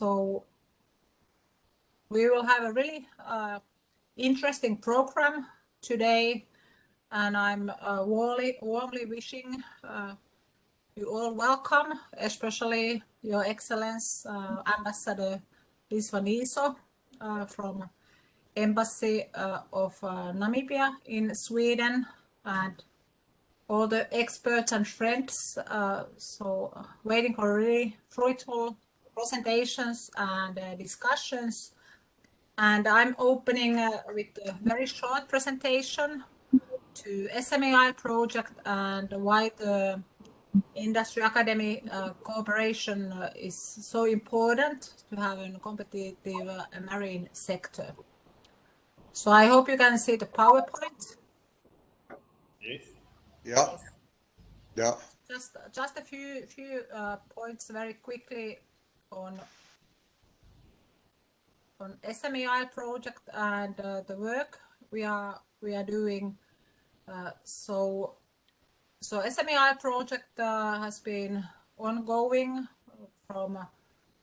So we will have a really interesting program today, and I'm warmly wishing you all welcome, especially Your Excellence Ambassador Liswaniso from Embassy of Namibia in Sweden, and all the experts and friends. So waiting for really fruitful presentations and discussions. And I'm opening with a very short presentation to SMEI project and why the industry academy cooperation is so important to have a competitive marine sector. So I hope you can see the PowerPoint. Yes. Yeah. Yes. Yeah. Just a few points very quickly on SMEI project and the work we are doing. So SMEI project has been ongoing from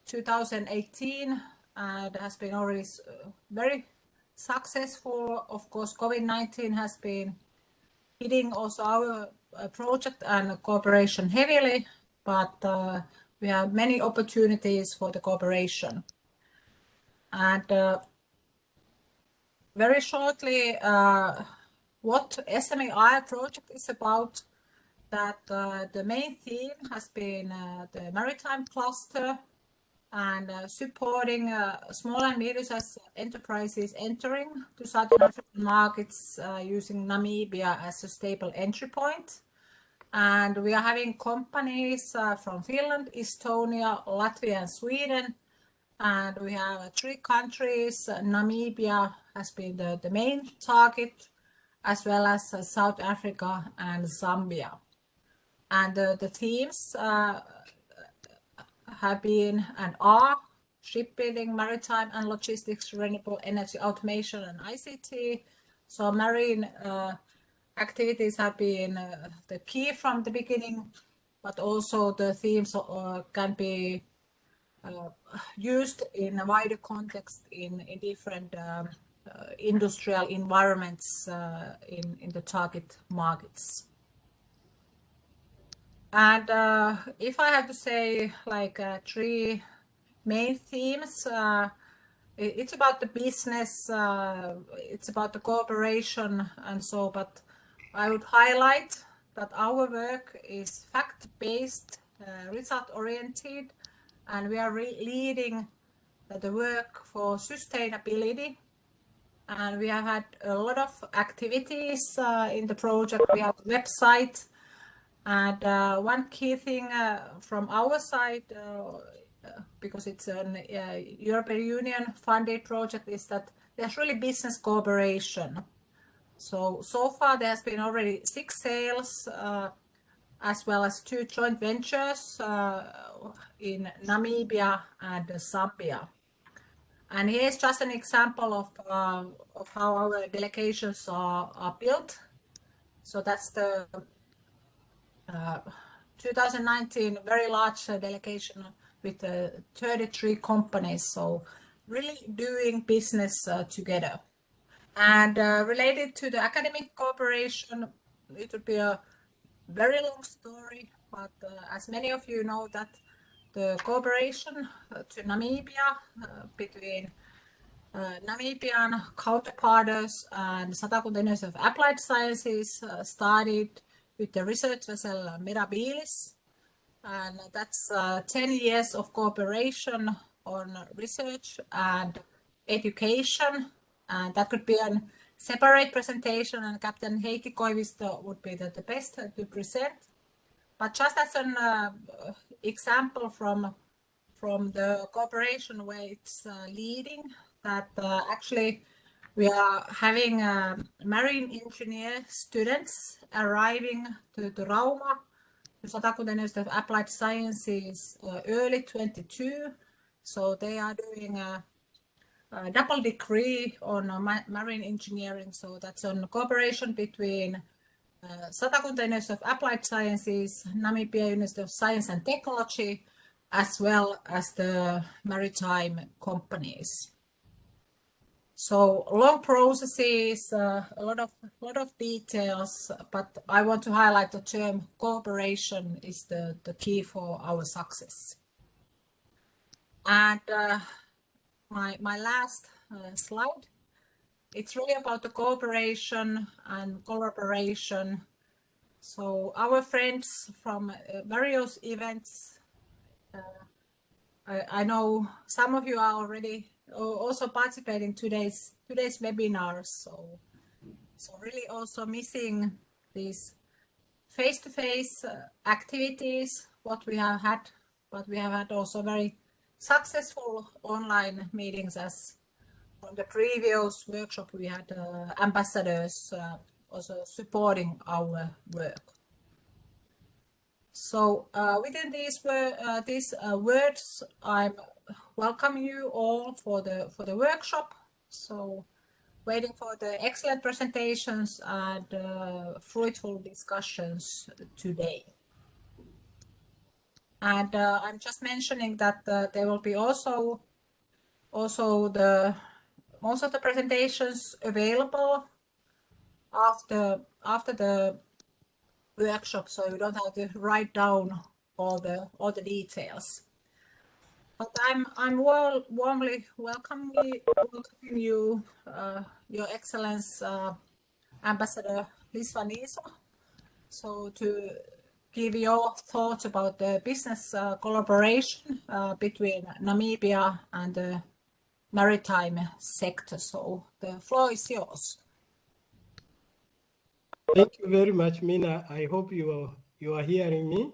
2018 and has been already very successful. Of course, COVID-19 has been hitting also our project and cooperation heavily, but we have many opportunities for the cooperation. And very shortly, what SMEI project is about, that the main theme has been the maritime cluster and supporting small and medium-sized enterprises entering to Southern African markets using Namibia as a stable entry point. And we are having companies from Finland, Estonia, Latvia, and Sweden. And we have 3 countries. Namibia has been the main target, as well as South Africa and Zambia. And the themes have been and are shipbuilding, maritime and logistics, renewable energy, automation, and ICT. So marine activities have been the key from the beginning, but also the themes can be used in a wider context in different industrial environments in the target markets. And if I have to say like 3 main themes, it's about the business, it's about the cooperation and so, but I would highlight that our work is fact-based, result-oriented, and we are leading the work for sustainability. And we have had a lot of activities in the project. We have a website, and one key thing from our side, because it's an European Union funded project, is that there's really business cooperation. So far there has been already 6 sales, as well as 2 joint ventures in Namibia and Zambia. And here's just an example of how our delegations are built. So that's the 2019 very large delegation with 33 companies. So really doing business together. And related to the academic cooperation, it would be a very long story, but as many of you know, that the cooperation to Namibia between Namibian counterparts and Satakunta University of Applied Sciences started with the research vessel Mirabilis, and that's 10 years of cooperation on research and education, and that could be a separate presentation, and Captain Heikki Koivisto would be the best to present. But just as an example from the cooperation where it's leading, that actually we are having marine engineer students arriving to Rauma, the Satakunta University of Applied Sciences, early 22. So they are doing a double degree on marine engineering. So that's on cooperation between Satakunta University of Applied Sciences, Namibia University of Science and Technology, as well as the maritime companies. So long processes, a lot of details, but I want to highlight the term cooperation is the key for our success. And my last slide, it's really about the cooperation and collaboration. So our friends from various events, I know some of you are already also participating today's webinars. So really also missing these face-to-face activities, what we have had, but we have had also very successful online meetings as from the previous workshop we had ambassadors also supporting our work. So within these words, I'm welcoming you all for the workshop. So waiting for the excellent presentations and fruitful discussions today. And I'm just mentioning that there will be also the most of the presentations available after the workshop, so you don't have to write down all the details. But I'm warmly welcoming you, Your Excellence, Ambassador Liswaniso, so to give your thoughts about the business collaboration between Namibia and the maritime sector. So the floor is yours. Thank you very much, Minna. I hope you are hearing me.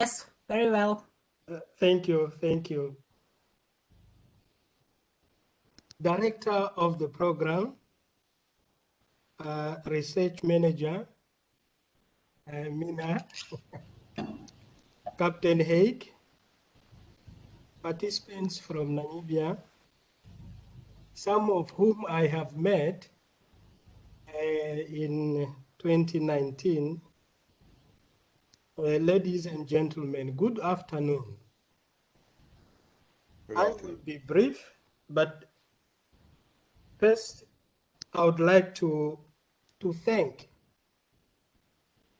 Yes, very well. Thank you. Director of the program, research manager, Minna, Captain Heikki, participants from Namibia, some of whom I have met in 2019. Ladies and gentlemen, good afternoon. I will be brief, but first I would like to thank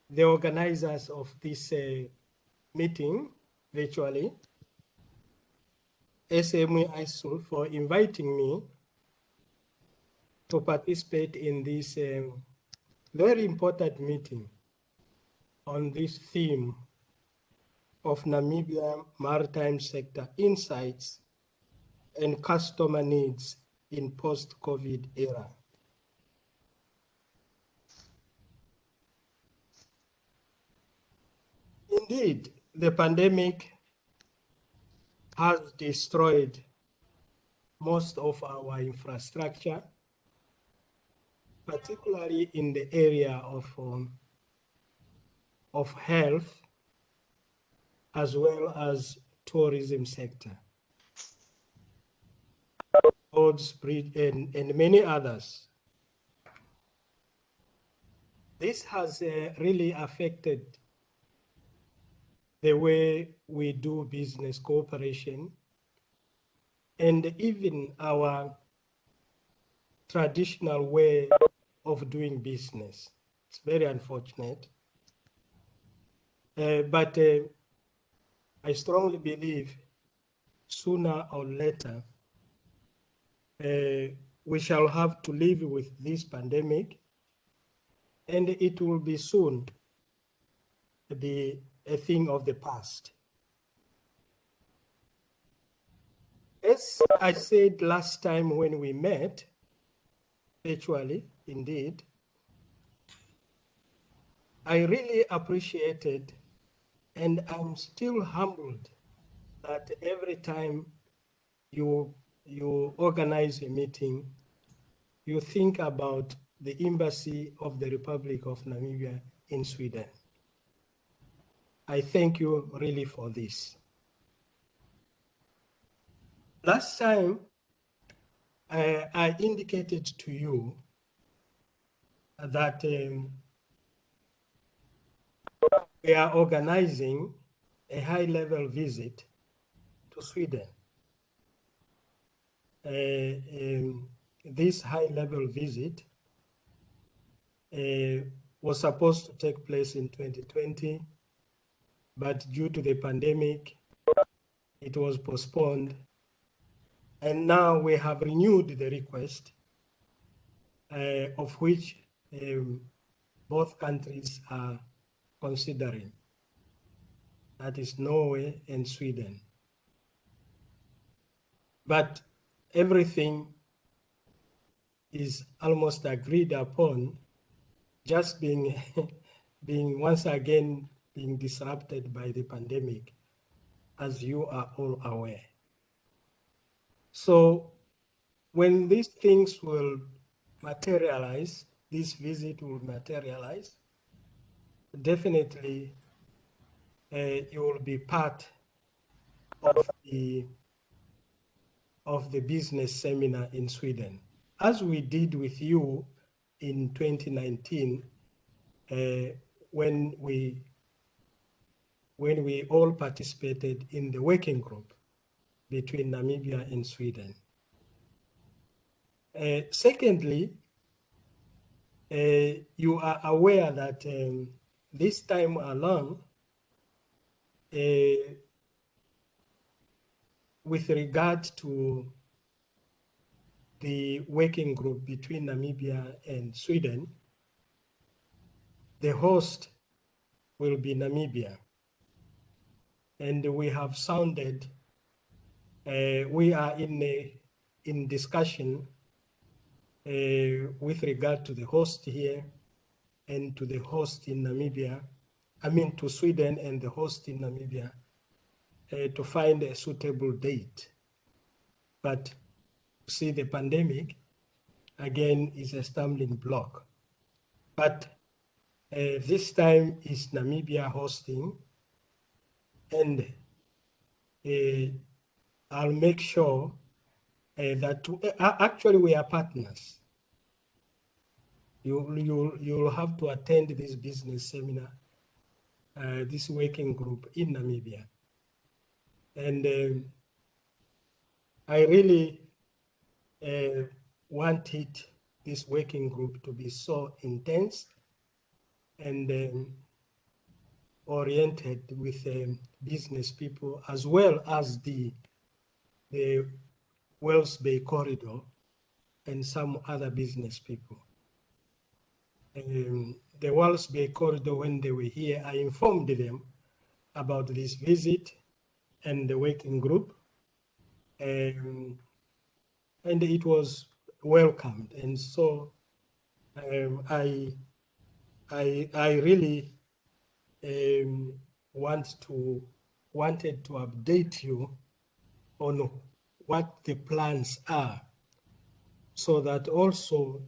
the organizers of this meeting virtually, SAMK, for inviting me to participate in this very important meeting on this theme of Namibia maritime sector insights and customer needs in post-COVID era. Indeed, the pandemic has destroyed most of our infrastructure, particularly in the area of health, as well as tourism sector, roads, bridge, and many others. This has really affected the way we do business cooperation and even our traditional way of doing business. It's very unfortunate. But I strongly believe sooner or later, we shall have to live with this pandemic, and it will be soon be a thing of the past. As I said last time when we met, virtually, indeed, I really appreciated, and I'm still humbled that every time you organize a meeting, you think about the Embassy of the Republic of Namibia in Sweden. I thank you really for this. Last time, I indicated to you that we are organizing a high-level visit to Sweden. This high-level visit was supposed to take place in 2020, but due to the pandemic, it was postponed. And now we have renewed the request, of which both countries are considering. That is Norway and Sweden. But everything is almost agreed upon, just being once again being disrupted by the pandemic, as you are all aware. So when these things will materialize, this visit will materialize, definitely you will be part of the business seminar in Sweden, as we did with you in 2019, when we all participated in the working group between Namibia and Sweden. Secondly, you are aware that this time along, with regard to the working group between Namibia and Sweden, the host will be Namibia. And we have sounded, we are in discussion with regard to the host here and to the host in Namibia, I mean to Sweden and the host in Namibia, to find a suitable date. But see, the pandemic, again, is a stumbling block. But this time is Namibia hosting, and I'll make sure that actually we are partners. You'll have to attend this business seminar, this working group in Namibia. And I really wanted this working group to be so intense and oriented with business people, as well as the Wells Bay Corridor and some other business people. The Wells Bay Corridor, when they were here, I informed them about this visit and the working group, and it was welcomed. And so I really wanted to update you on what the plans are, so that also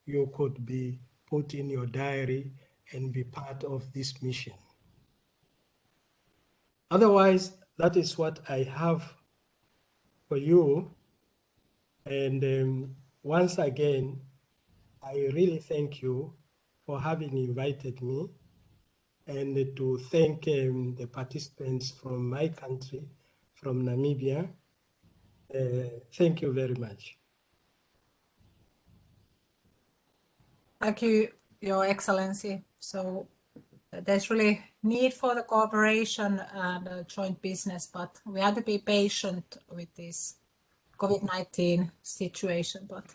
you could be put in your diary and be part of this mission. Otherwise, that is what I have for you. And once again, I really thank you for having invited me, and to thank the participants from my country, from Namibia. Thank you very much. Thank you, Your Excellency. So there's really need for the cooperation and joint business, but we have to be patient with this COVID-19 situation. But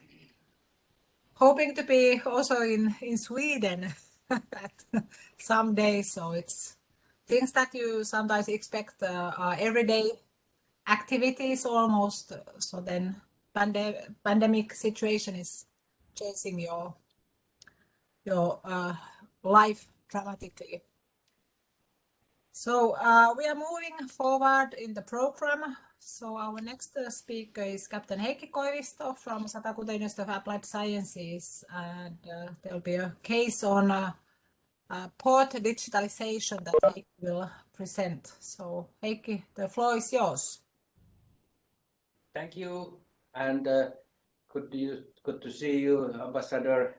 hoping to be also in Sweden someday. So it's things that you sometimes expect are everyday activities almost. So then pandemic situation is changing your life dramatically. So we are moving forward in the program. So our next speaker is Captain Heikki Koivisto from Satakunta University of Applied Sciences, and there will be a case on port digitalization that Heikki will present. So Heikki, the floor is yours. Thank you, and good to see you, Ambassador,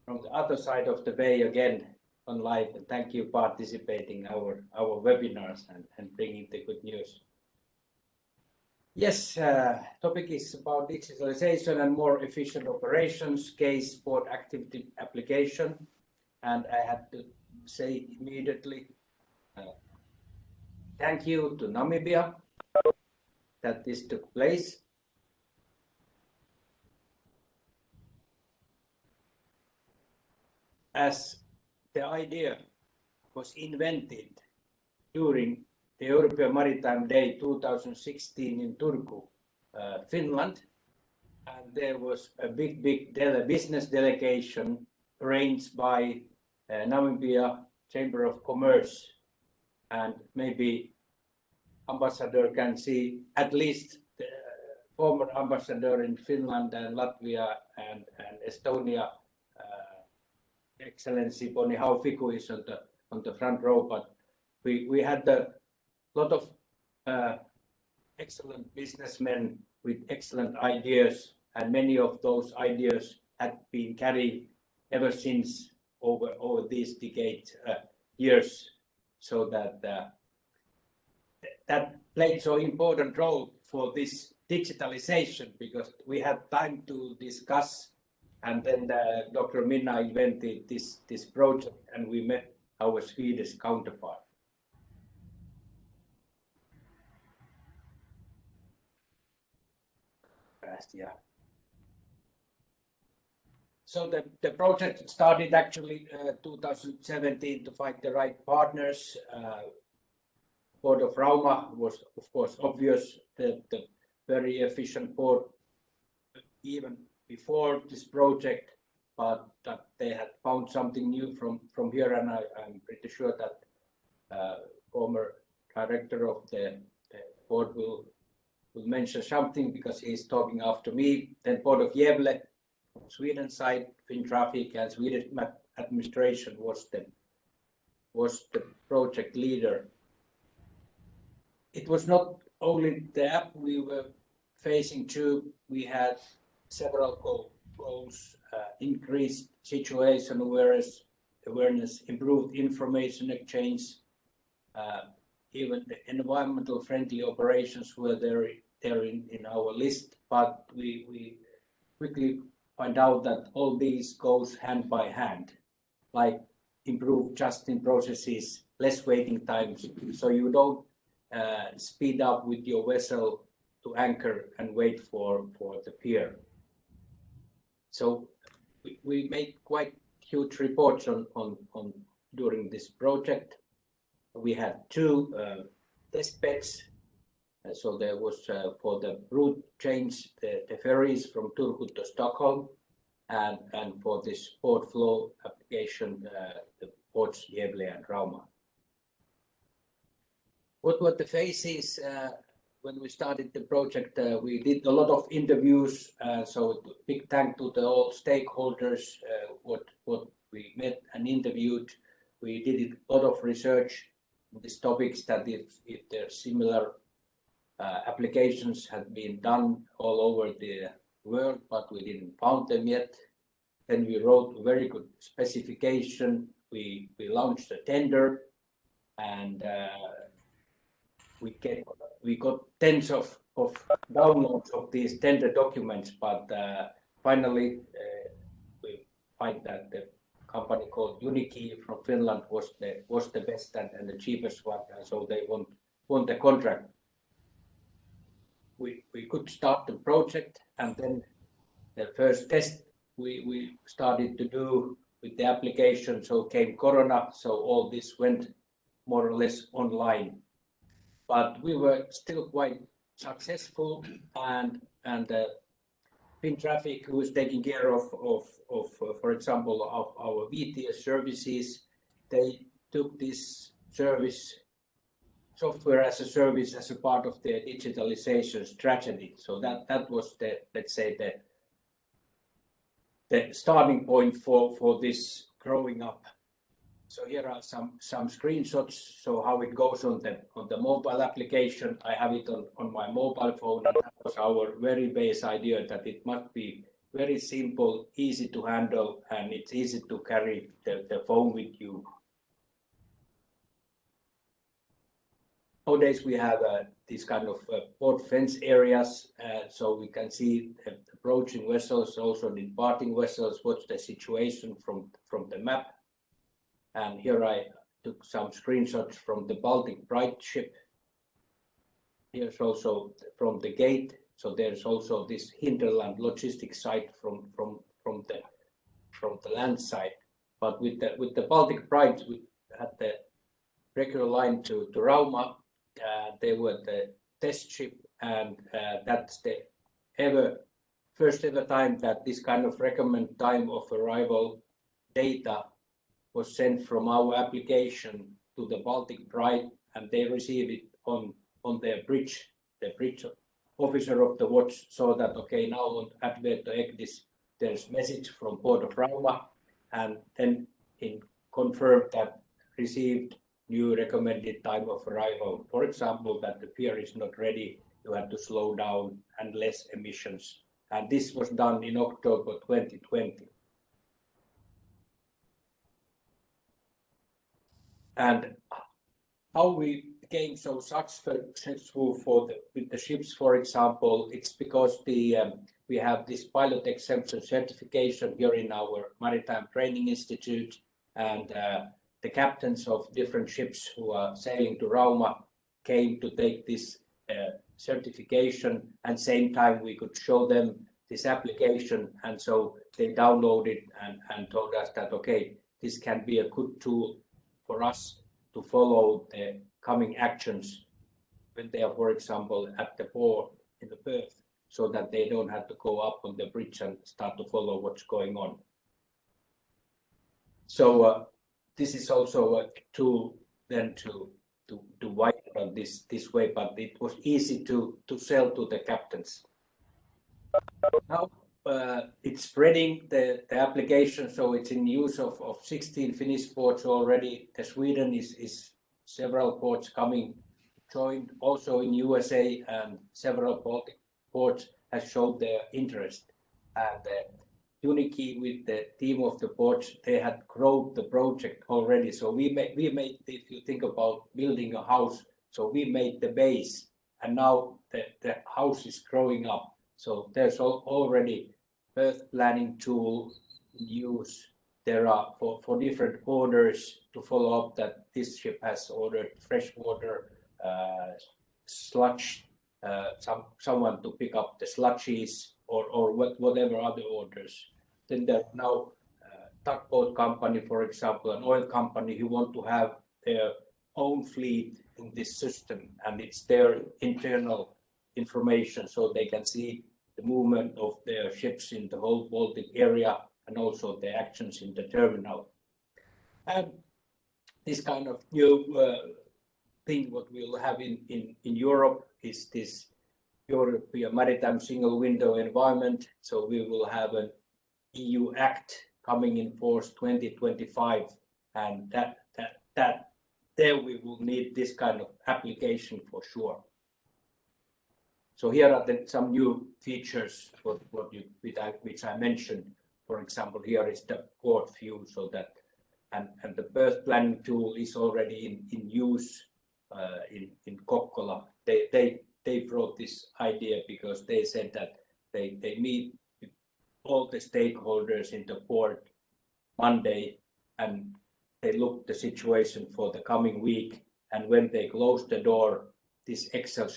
from the other side of the bay again. on live, and thank you participating our webinars and bringing the good news. Yes, topic is about digitalization and more efficient operations, case port activity application, and I had to say immediately thank you to Namibia that this took place. As the idea was invented during the European Maritime Day 2016 in Turku, Finland, and there was a big business delegation arranged by Namibia Chamber of Commerce, and maybe ambassador can see at least the former ambassador in Finland and Latvia and Estonia, Excellency Boni Haufiku is on the front row, but we had a lot of excellent businessmen with excellent ideas, and many of those ideas had been carried ever since over these decades, years, so that that played so important role for this digitalization, because we had time to discuss, and then Dr. Minna invented this project, and we met our Swedish counterpart. Yeah. So the project started actually 2017 to find the right partners. Port of Rauma was, of course, obvious, the very efficient port even before this project, but that they had found something new from here, and I'm pretty sure that former director of the port will mention something because he's talking after me. Then Port of Gävle, from Sweden side, Finntraffic and Swedish administration was the project leader. It was not only the app we were facing to, we had several goals, increased situation awareness, improved information exchange, even the environmental friendly operations were there in our list, but we quickly find out that all these goes hand by hand, like improved just-in processes, less waiting times, so you don't speed up with your vessel to anchor and wait for the pier. So we made quite huge reports on during this project. We had two test beds. So there was for the route change, the ferries from Turku to Stockholm, and for this port flow application, the ports Gävle and Rauma. What were the phases when we started the project? We did a lot of interviews, so big thank to the all stakeholders what we met and interviewed. We did a lot of research on these topics, that if there are similar applications had been done all over the world, but we didn't found them yet. Then we wrote a very good specification. We launched a tender, and we got tens of downloads of these tender documents, but finally we find that the company called Unikey from Finland was the best and the cheapest one, and so they won the contract. We could start the project, and then the first test we started to do with the application, so came Corona, so all this went more or less online. But we were still quite successful, and Finntraffic, who is taking care of for example, of our VTS services, they took this service, software as a service, as a part of their digitalization strategy. So that was the, let's say, the starting point for this growing up. So here are some screenshots. So how it goes on the mobile application. I have it on my mobile phone. And that was our very base idea, that it must be very simple, easy to handle, and it's easy to carry the phone with you nowadays we have these kind of port fence areas, so we can see approaching vessels, also departing vessels, what's the situation from the map. And here I took some screenshots from the Baltic Bright ship. Here's also from the gate. So there's also this hinterland logistics site from the land side. But with the Baltic Bright, we had the regular line to Rauma. They were the test ship, and that's the first ever time that this kind of recommended time of arrival data was sent from our application to the Baltic Bright, and they received it on their bridge. The bridge officer of the watch saw that, okay, now on Adverto Ekdis, there's message from Port of Rauma, and then it confirmed that received new recommended time of arrival. For example, that the pier is not ready, you have to slow down and less emissions. And this was done in October 2020. And how we became so successful with the ships, for example, it's because we have this pilot exemption certification here in our Maritime Training Institute, and the captains of different ships who are sailing to Rauma came to take this certification, and same time we could show them this application, and so they downloaded and told us that, okay, this can be a good tool for us to follow the coming actions when they are, for example, at the port in the berth, so that they don't have to go up on the bridge and start to follow what's going on. So this is also a tool then to widen this way, but it was easy to sell to the captains. Now it's spreading the application, so it's in use of 16 Finnish ports already. The Sweden is several ports coming, joined also in USA, and several Baltic ports has showed their interest. And Uniki with the team of the ports, they had grown the project already. So we made, if you think about building a house, so we made the base, and now the house is growing up. So there's already berth planning tool in use. There are for different orders to follow up that this ship has ordered fresh water, sludge, someone to pick up the sludges, or whatever other orders. Then there are now tugboat company, for example, an oil company who want to have their own fleet in this system, and it's their internal information, so they can see the movement of their ships in the whole Baltic area, and also the actions in the terminal. And this kind of new thing what we'll have in Europe is this European Maritime Single Window Environment. So we will have an EU Act coming in force 2025, and that there we will need this kind of application for sure. So here are some new features which I mentioned. For example, here is the port view, so that and the berth planning tool is already in use in Kokkola. They brought this idea because they said that they meet all the stakeholders in the port Monday, and they look the situation for the coming week, and when they close the door, this Excel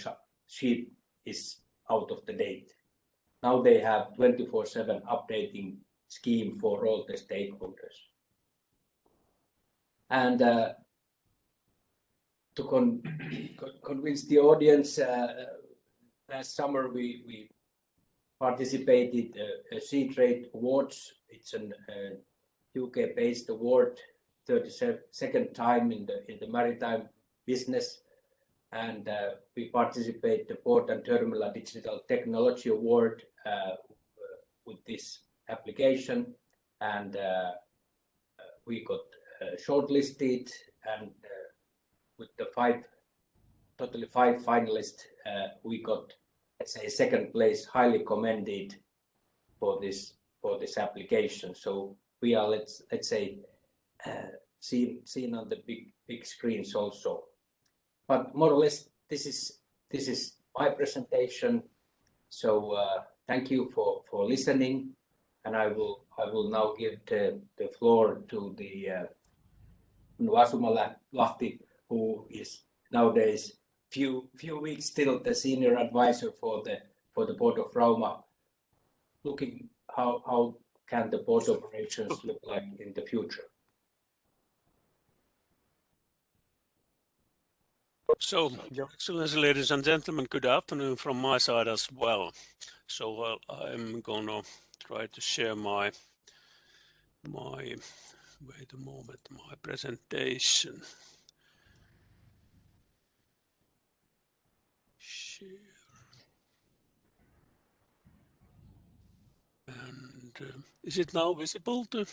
sheet is out of the date. Now they have 24/7 updating scheme for all the stakeholders. And to convince the audience, last summer we participated Sea Trade Awards. It's an UK-based award, 32nd time in the maritime business. And we participate the Port and Terminal Digital Technology Award with this application, and we got shortlisted, and with the totally five finalists, we got, let's say, second place, highly commended for this application. So we are, let's say, seen on the big screens also. but more or less this is my presentation. So thank you for listening, and I will now give the floor to the Hannu Asumalahti, who is nowadays few weeks still the senior advisor for the Port of Rauma, looking how can the port operations look like in the future. So, Your Excellency, ladies and gentlemen, good afternoon from my side as well. So I'm gonna try to share my wait a moment, my presentation. Share. And is it now visible to?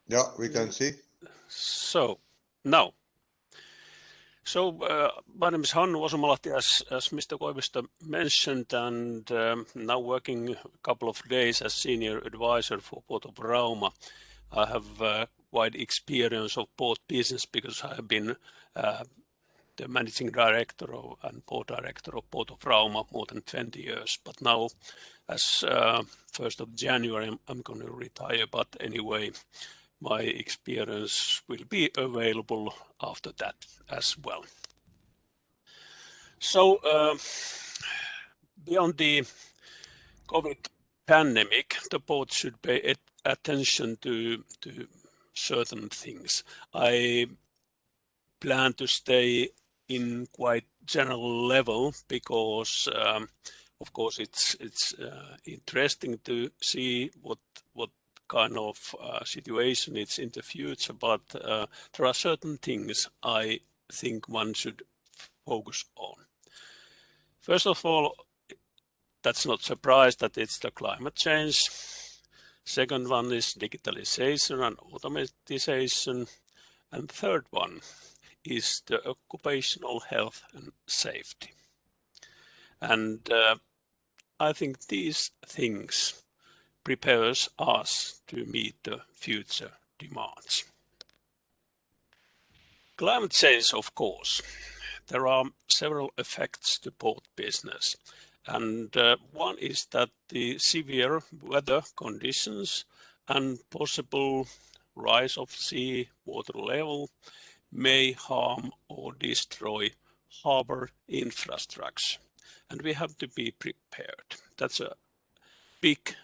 Yeah, we can see. So now. So my name is Hannu Asumalahti, as Mr. Koivisto mentioned, and now working a couple of days as senior advisor for Port of Rauma. I have wide experience of port business because I have been the managing director and port director of Port of Rauma more than 20 years. But now, as 1st of January, I'm going to retire. But anyway, my experience will be available after that as well. So beyond the COVID pandemic, the port should pay attention to certain things. I plan to stay in quite general level because of course it's interesting to see what kind of situation it's in the future, but there are certain things I think one should focus on. First of all, that's not surprise that it's the climate change. Second one is digitalization and automatization. And third one is the occupational health and safety. And I think these things prepares us to meet the future demands. Climate change, of course. There are several effects to port business. And one is that the severe weather conditions and possible rise of sea water level may harm or destroy harbor infrastructure. And we have to be prepared. That's a big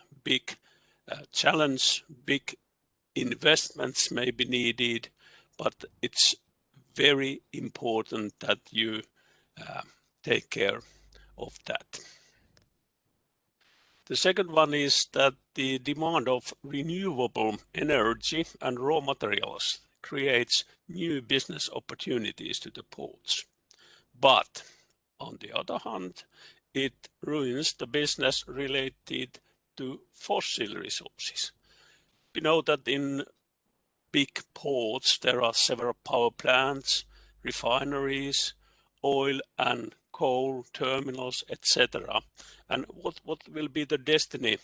challenge. Big investments may be needed, but it's very important that you take care of that. The second one is that the demand of renewable energy and raw materials creates new business opportunities to the ports. But on the other hand, it ruins the business related to fossil resources. We know that in big ports there are several power plants, refineries, oil and coal terminals, etc. And what will be the destiny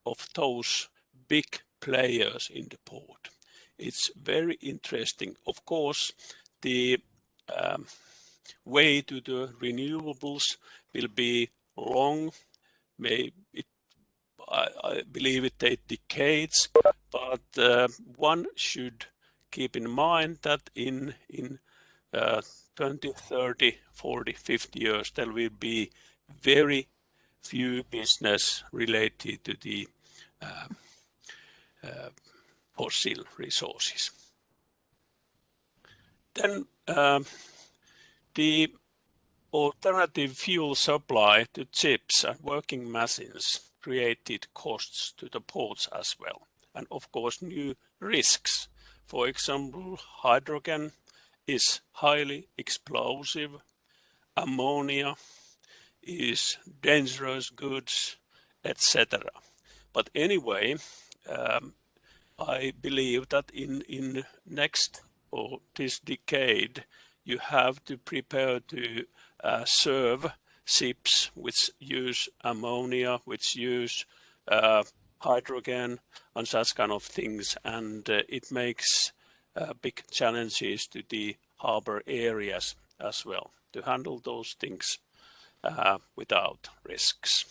of those big players in the port? It's very interesting. Of course, the way to the renewables will be long. I believe it takes decades, but one should keep in mind that in 20, 30, 40, 50 years, there will be very few business related to the fossil resources. Then the alternative fuel supply to ships and working machines created costs to the ports as well. And of course, new risks. For example, hydrogen is highly explosive. Ammonia is dangerous goods, etc. But anyway, I believe that in next or this decade, you have to prepare to serve ships which use ammonia, which use hydrogen and such kind of things, and it makes big challenges to the harbor areas as well to handle those things without risks.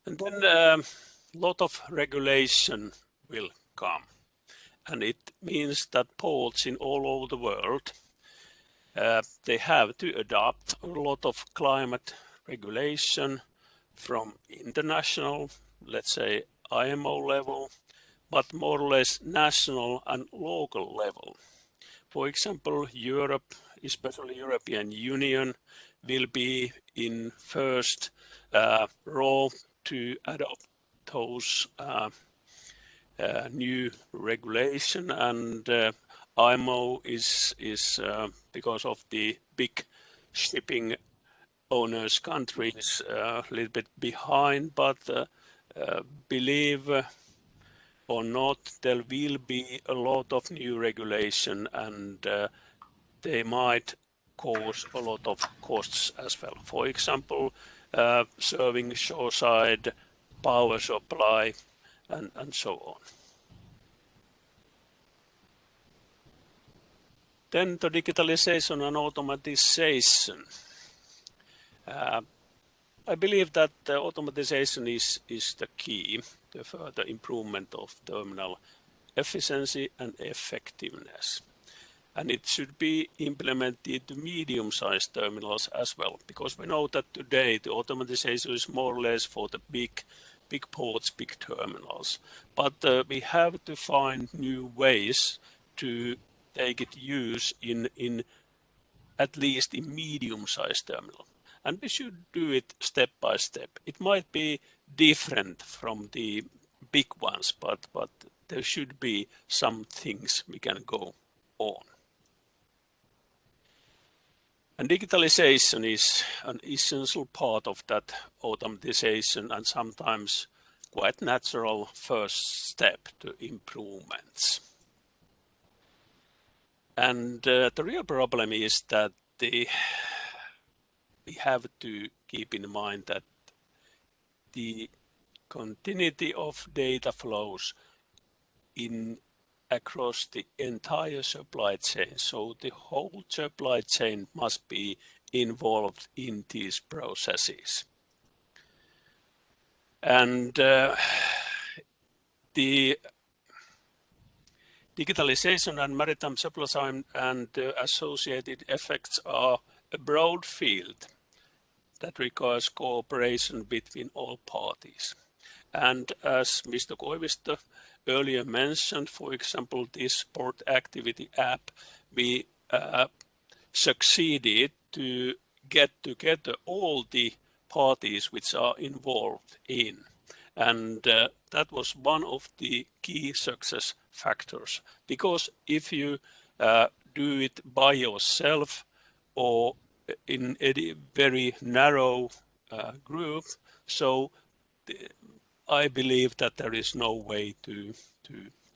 And then a lot of regulation will come, and it means that ports in all over the world they have to adopt a lot of climate regulation from international, let's say IMO level, but more or less national and local level. For example, Europe, especially European Union, will be in first row to adopt those new regulation, and IMO is because of the big shipping owners countries a little bit behind, but believe or not, there will be a lot of new regulation, and they might cause a lot of costs as well. For example, serving shoreside power supply and so on. Then the digitalization and automatization. I believe that automatization is the key to further improvement of terminal efficiency and effectiveness. And it should be implemented to medium-sized terminals as well, because we know that today the automatization is more or less for the big ports, big terminals. But we have to find new ways to take it use in at least in medium-sized terminal. And we should do it step by step. It might be different from the big ones, but there should be some things we can go on. And digitalization is an essential part of that automatization and sometimes quite natural first step to improvements. And the real problem is that we have to keep in mind that the continuity of data flows across the entire supply chain. So the whole supply chain must be involved in these processes. And the digitalization and maritime supply chain and associated effects are a broad field that requires cooperation between all parties. And as Mr. Koivisto earlier mentioned, for example, this port activity app, we succeeded to get together all the parties which are involved in. And that was one of the key success factors. Because if you do it by yourself or in a very narrow group, so I believe that there is no way to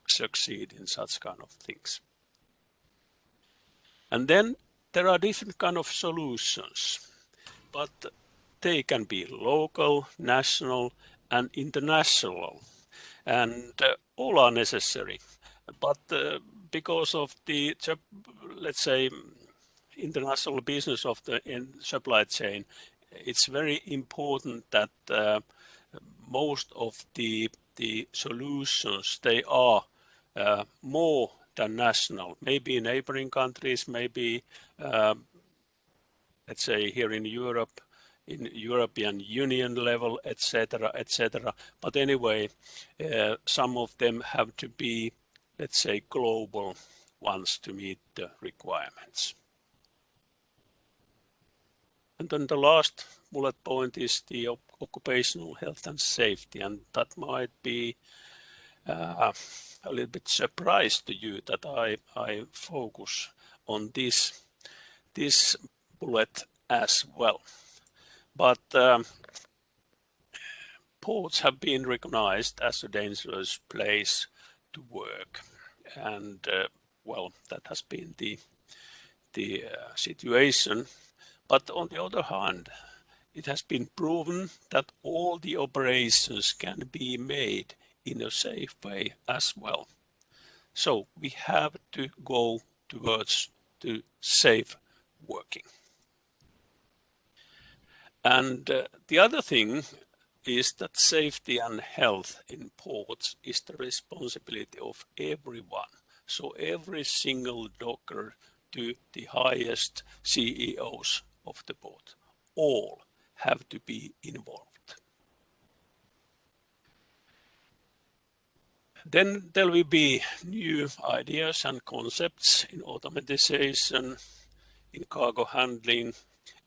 succeed in such kind of things. And then there are different kind of solutions, but they can be local, national, and international, and all are necessary. But because of the, let's say, international business of the supply chain, it's very important that most of the solutions, they are more than national. Maybe neighboring countries, maybe let's say here in Europe, in European Union level, etc., etc. But anyway, some of them have to be, let's say, global ones to meet the requirements. And then the last bullet point is the occupational health and safety, and that might be a little bit surprise to you that I focus on this bullet as well. But ports have been recognized as a dangerous place to work, and well, that has been the situation. But on the other hand, it has been proven that all the operations can be made in a safe way as well. So we have to go towards to safe working. And the other thing is that safety and health in ports is the responsibility of everyone. So every single docker to the highest CEOs of the port, all have to be involved. Then there will be new ideas and concepts in automatization, in cargo handling,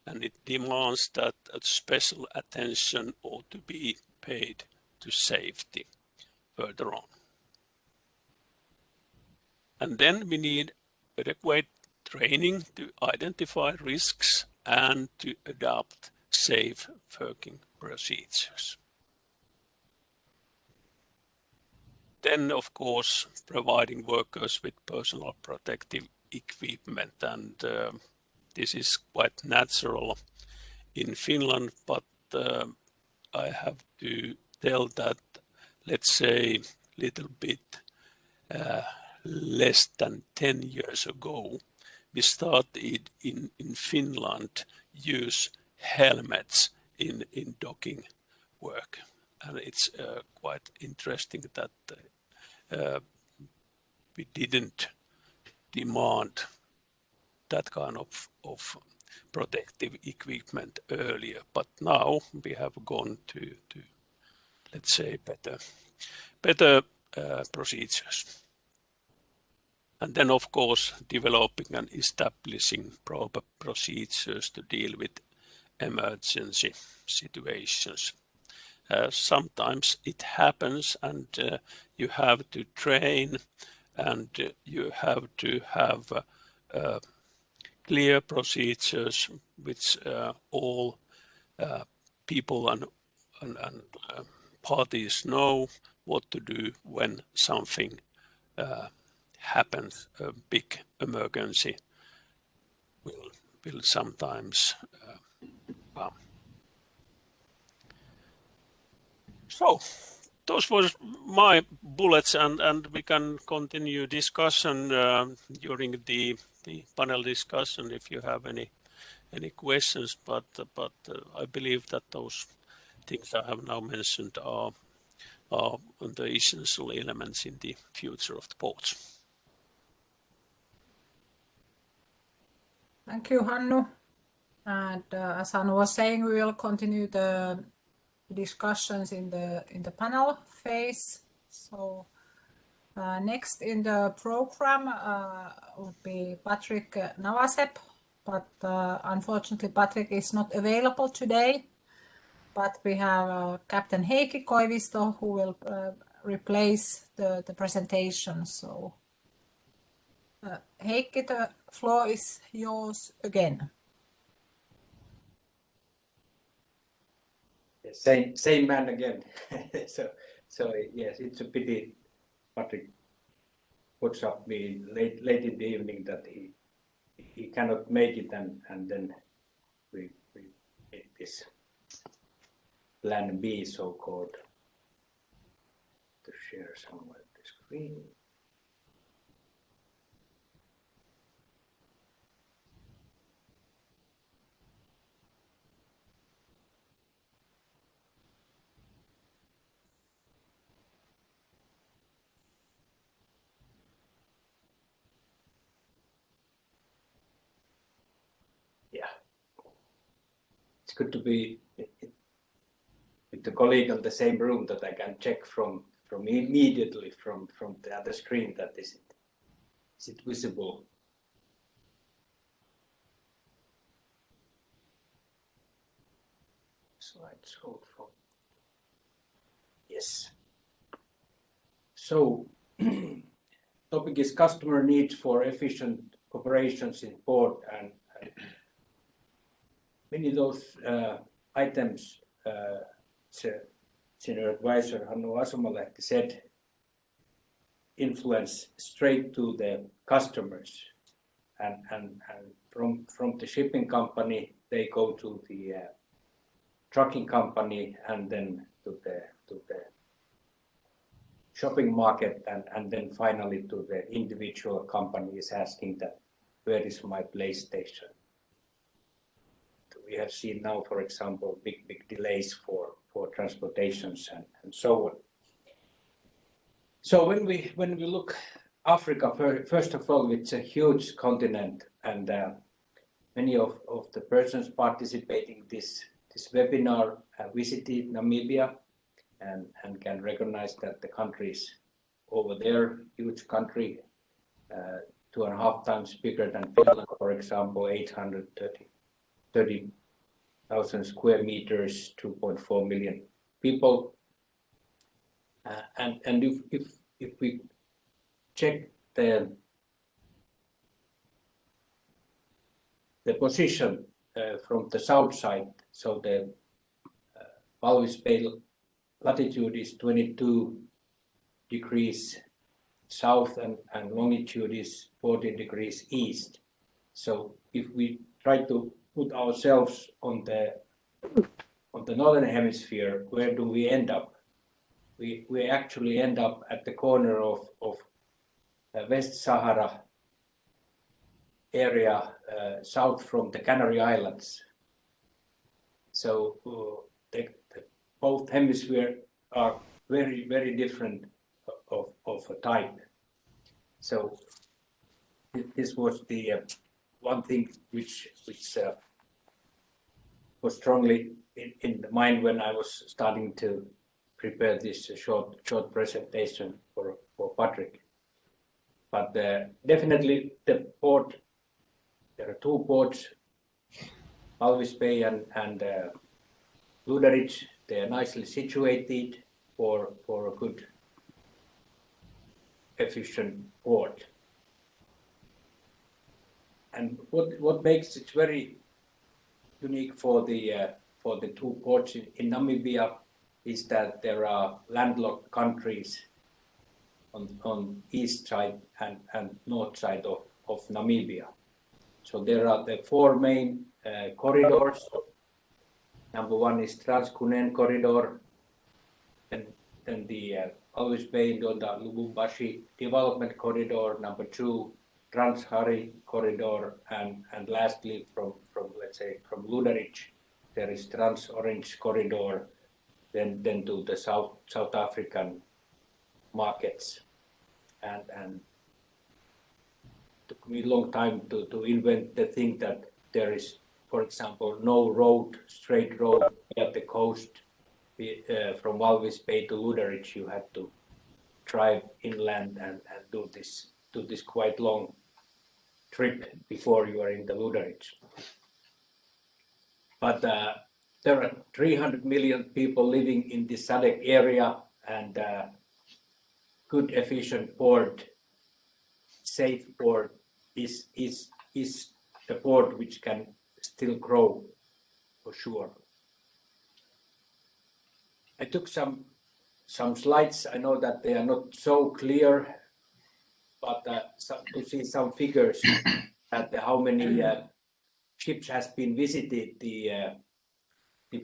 and it demands that a special attention ought to be paid to safety further on. And then we need adequate training to identify risks and to adopt safe working procedures. Then, of course, providing workers with personal protective equipment, and this is quite natural in Finland, but I have to tell that, let's say, little bit less than 10 years ago, we started in Finland use helmets in docking work. And it's quite interesting that we didn't demand that kind of protective equipment earlier, but now we have gone to let's say, better procedures. And then, of course, developing and establishing proper procedures to deal with emergency situations. Sometimes it happens, and you have to train, and you have to have clear procedures which all people and parties know what to do when something happens. A big emergency will sometimes come. So those were my bullets, and we can continue discussion during the panel discussion if you have any questions. But I believe that those things I have now mentioned are the essential elements in the future of the ports. Thank you, Hannu. And as Hannu was saying, we will continue the discussions in the panel phase. So next in the program would be Patrick Nawaseb, but unfortunately Patrick is not available today. But we have Captain Heikki Koivisto who will replace the presentation. So Heikki, the floor is yours again. Same man again. so yes, it's a pity Patrick puts up me late in the evening that he cannot make it, and then we make this plan B, so-called, to share somewhere the screen. Yeah, it's good to be with the colleague on the same room that I can check from immediately from the other screen that is it visible. Slideshow from yes. So topic is customer needs for efficient operations in port, and many of those items Senior Advisor Hannu Asumalahti said influence straight to the customers, and from the shipping company they go to the trucking company, and then to the shopping market, and then finally to the individual companies asking that where is my PlayStation? We have seen now, for example, big delays for transportations and so on. So when we look Africa, first of all, it's a huge continent, and many of the persons participating this webinar visited Namibia and can recognize that the countries over there, huge country, 2.5 times bigger than Finland, for example, 830,000 square meters, 2.4 million people. And if we check the position from the south side, so the Walvis Bay latitude is 22 degrees south and longitude is 40 degrees east. So if we try to put ourselves on the northern hemisphere, where do we end up? We actually end up at the corner of West Sahara area, south from the Canary Islands. So both hemispheres are very different of a type. So this was the one thing which was strongly in the mind when I was starting to prepare this short presentation for Patrick. But definitely the port, there are two ports, Walvis Bay and Luderitz. They are nicely situated for a good, efficient port. And what makes it very unique for the two ports in Namibia is that there are landlocked countries on east side and north side of Namibia. So there are the four main corridors. Number one is Transkunen corridor, and then the Walvis Bay Donda Lubumbashi development corridor. Number two, Transhari corridor, and lastly from let's say from Luderitz, there is Trans-Orange corridor, then to the South African markets, and took me a long time to invent the thing that there is, for example, no straight road at the coast from Walvis Bay to Luderitz. You had to drive inland and do this quite long trip before you are in the Luderitz. But there are 300 million people living in this SADC area, and good efficient port, safe port is the port which can still grow for sure. I took some slides. I know that they are not so clear, but to see some figures at how many ships has been visited the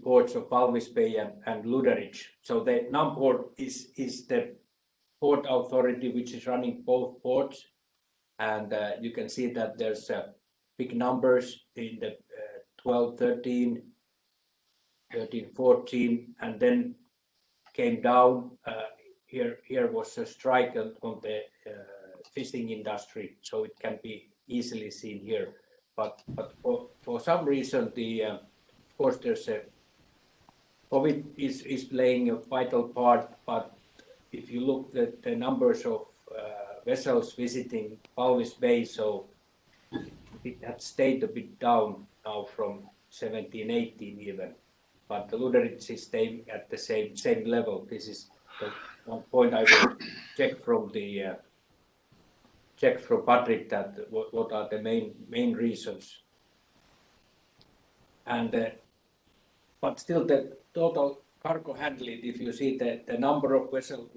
ports of Walvis Bay and Luderitz. So the NAMPORT is the port authority which is running both ports, and you can see that there's big numbers in the 12, 13, 14, and then came down. Here was a strike on the fishing industry, so it can be easily seen here. But for some reason, of course, there's a COVID is playing a vital part. But if you look at the numbers of vessels visiting Walvis Bay, so it had stayed a bit down now from 17, 18 even. But the Luderitz is staying at the same level. This is the one point I will check from Patrick, that what are the main reasons. And but still the total cargo handling, if you see the number of vessels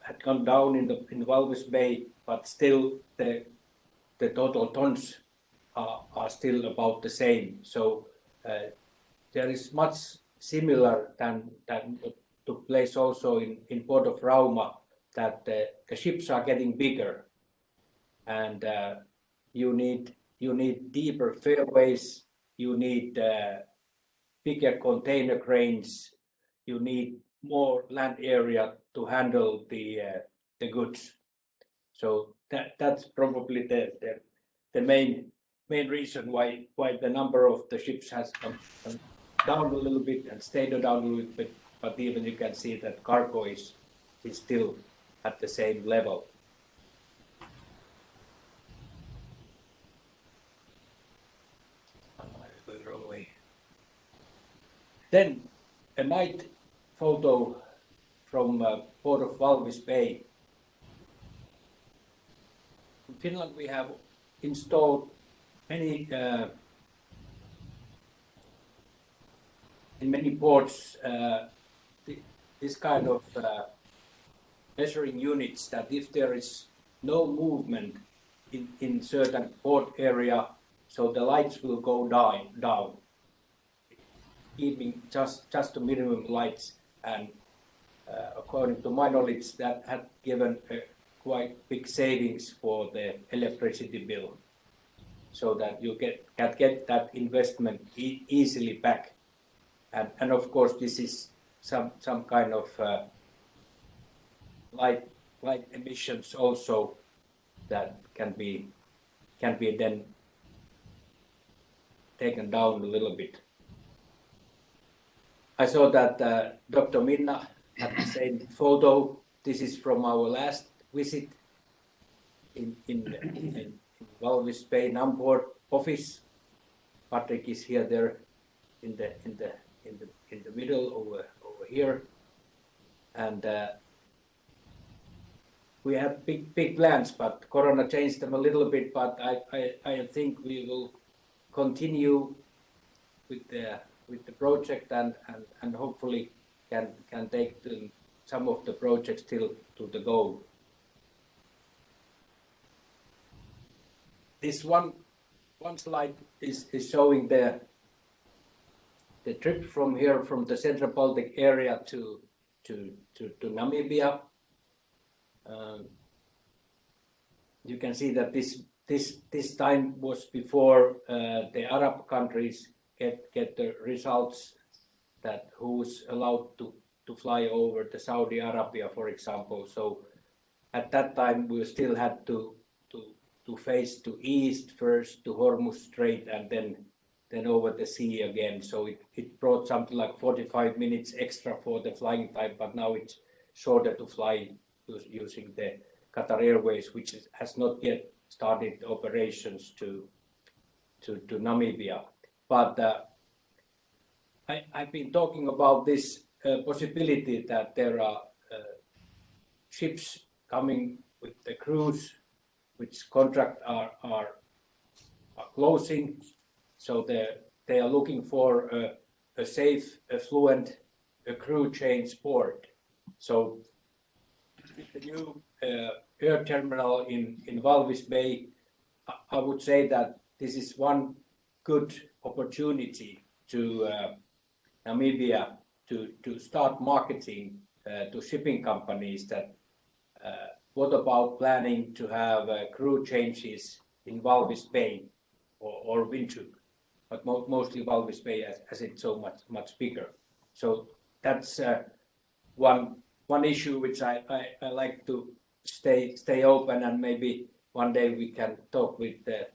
had gone down in Walvis Bay, but still the total tons are still about the same. So there is much similar than took place also in port of Rauma, that the ships are getting bigger, and you need deeper fairways, you need bigger container cranes, you need more land area to handle the goods. So that's probably the main reason why the number of the ships has come down a little bit and stayed down a little bit, but even you can see that cargo is still at the same level. Then a night photo from port of Walvis Bay. In Finland, we have installed many in many ports this kind of measuring units that if there is no movement in certain port area, so the lights will go down, keeping just the minimum lights. And according to my knowledge, that had given a quite big savings for the electricity bill, so that you can get that investment easily back. And of course, this is some kind of light emissions also that can be then taken down a little bit. I saw that Dr. Minna had the same photo. This is from our last visit in Walvis Bay Numport office. Patrick is here there in the middle over here, and we had big plans, but Corona changed them a little bit. But I think we will continue with the project and hopefully can take some of the projects till to the goal. This one slide is showing the trip from here, from the Central Baltic area to Namibia. You can see that this time was before the Arab countries get the results that who's allowed to fly over the Saudi Arabia, for example. So at that time we still had to face to east first to Hormuz Strait and then over the sea again. So it brought something like 45 minutes extra for the flying time, but now it's shorter to fly using the Qatar Airways, which has not yet started operations to Namibia. But I've been talking about this possibility that there are ships coming with the crews, which contract are closing. So they are looking for a safe, affluent crew change port. So with the new air terminal in Walvis Bay, I would say that this is one good opportunity to Namibia to start marketing to shipping companies that what about planning to have crew changes in Walvis Bay or Windhoek, but mostly Walvis Bay as it's so much bigger. So that's one issue which I like to stay open, and maybe one day we can talk with the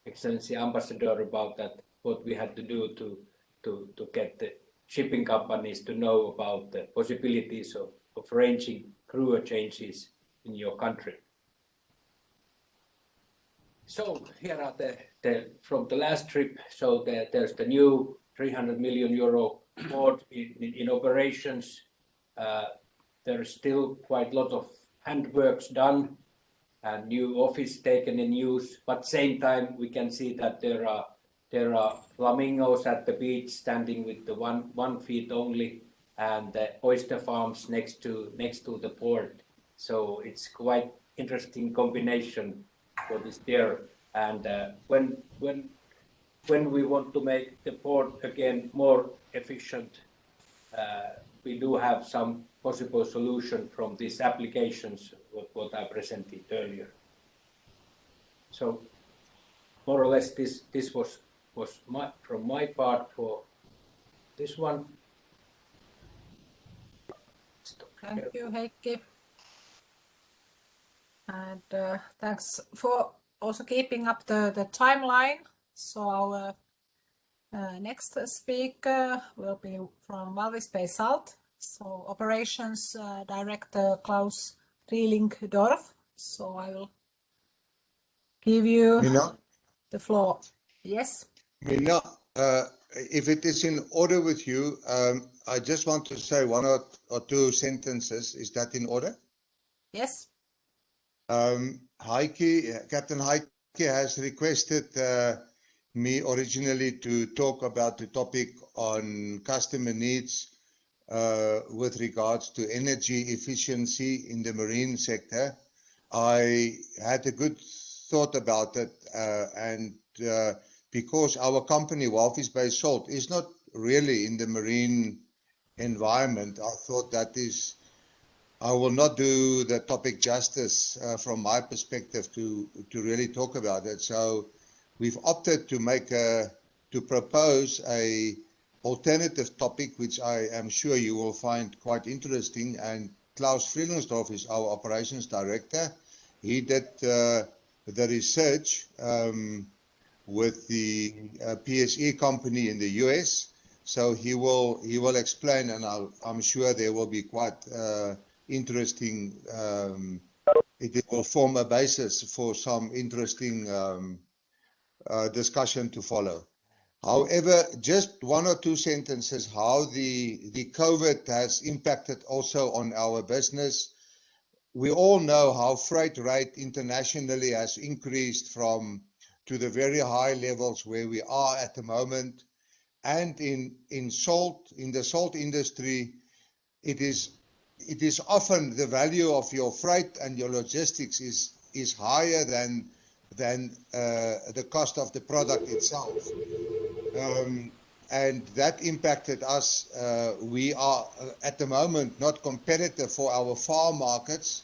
Excellency Ambassador about that, what we had to do to get the shipping companies to know about the possibilities of arranging crew changes in your country. So here are the from the last trip. So there's the new 300 million euro port in operations. There's still quite a lot of handworks done and new office taken in use. But same time we can see that there are flamingos at the beach standing with the one feet only, and the oyster farms next to the port. So it's quite interesting combination what is there. And when we want to make the port again more efficient, we do have some possible solution from these applications what I presented earlier. So more or less this was from my part for this one. Thank you, Heikki. And thanks for also keeping up the timeline. So our next speaker will be from Walvis Salt. So Operations Director Klaus Frielingsdorf. So I will give you Minna, the floor. Yes. Minna, if it is in order with you, I just want to say one or two sentences. Is that in order? Yes. Heikki, Captain Heikki has requested me originally to talk about the topic on customer needs with regards to energy efficiency in the marine sector. I had a good thought about it, and because our company, Walvis Salt, is not really in the marine environment, I thought I will not do the topic justice from my perspective to really talk about it. So we've opted to propose a alternative topic, which I am sure you will find quite interesting. And Klaus Frielingsdorf is our operations director. He did the research with the PSE company in the US. So he will explain, and I'm sure there will be quite interesting. It will form a basis for some interesting discussion to follow. However, just one or two sentences how the COVID has impacted also on our business. We all know how freight rate internationally has increased to the very high levels where we are at the moment. And in the salt industry, it is often the value of your freight and your logistics is higher than the cost of the product itself. And that impacted us. We are at the moment not competitive for our farm markets.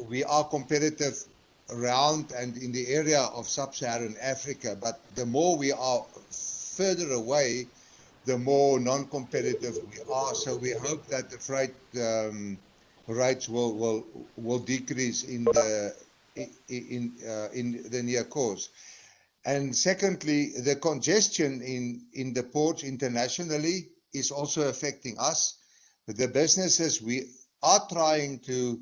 We are competitive around and in the area of sub-Saharan Africa, but the more we are further away, the more non-competitive we are. So we hope that the freight rates will decrease in the near course. And secondly, the congestion in the ports internationally is also affecting us. The businesses we are trying to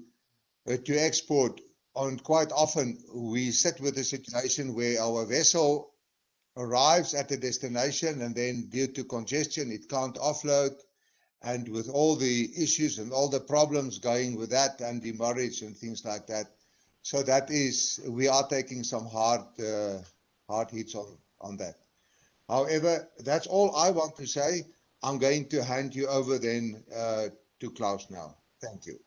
export on, quite often we sit with a situation where our vessel arrives at the destination and then due to congestion it can't offload, and with all the issues and all the problems going with that and demurrage and things like that. So we are taking some hard hits on that. However, that's all I want to say. I'm going to hand you over then to Klaus now. Thank you.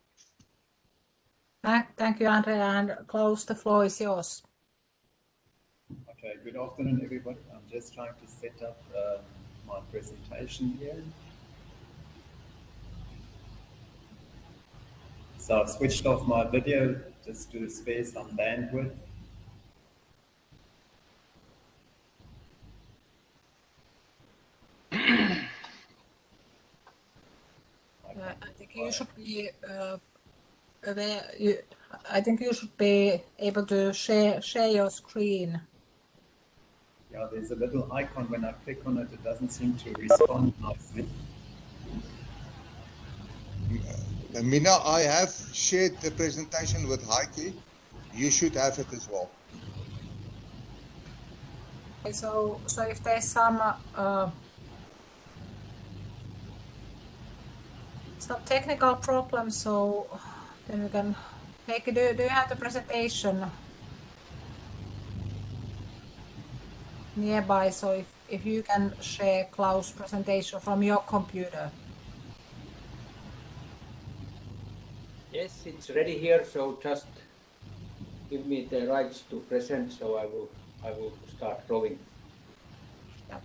Thank you, Andrea, and Klaus, the floor is yours. Okay, good afternoon, everybody. I'm just trying to set up my presentation here. So I've switched off my video just to spare some bandwidth. I think you should be aware. I think you should be able to share your screen. Yeah, there's a little icon. When I click on it, it doesn't seem to respond nicely. Minna, I have shared the presentation with Heikki. You should have it as well. Okay, so if there's some technical problems, so then we can. Heikki, do you have the presentation nearby? So if you can share Klaus' presentation from your computer. Yes, it's ready here. So just give me the rights to present. So I will start drawing. Yeah.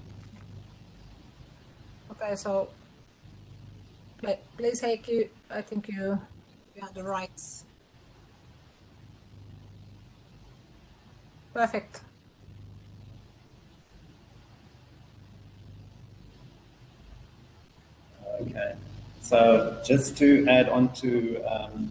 Okay, so please, Heikki, I think you have the rights. Perfect. Okay. So just to add on to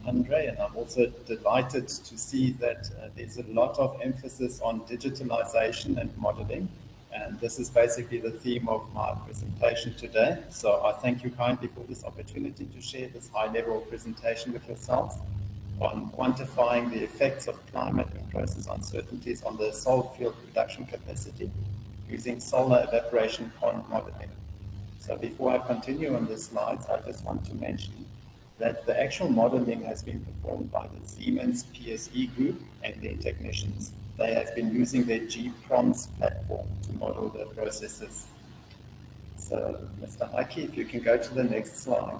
Andre, and I'm also delighted to see that there's a lot of emphasis on digitalization and modeling. And this is basically the theme of my presentation today. So I thank you kindly for this opportunity to share this high-level presentation with yourselves on quantifying the effects of climate and process uncertainties on the salt field production capacity using solar evaporation pond modeling. So before I continue on the slides, I just want to mention that the actual modeling has been performed by the Siemens PSE group and their technicians. They have been using their GPROMS platform to model the processes. So Mr. Heikki, if you can go to the next slide.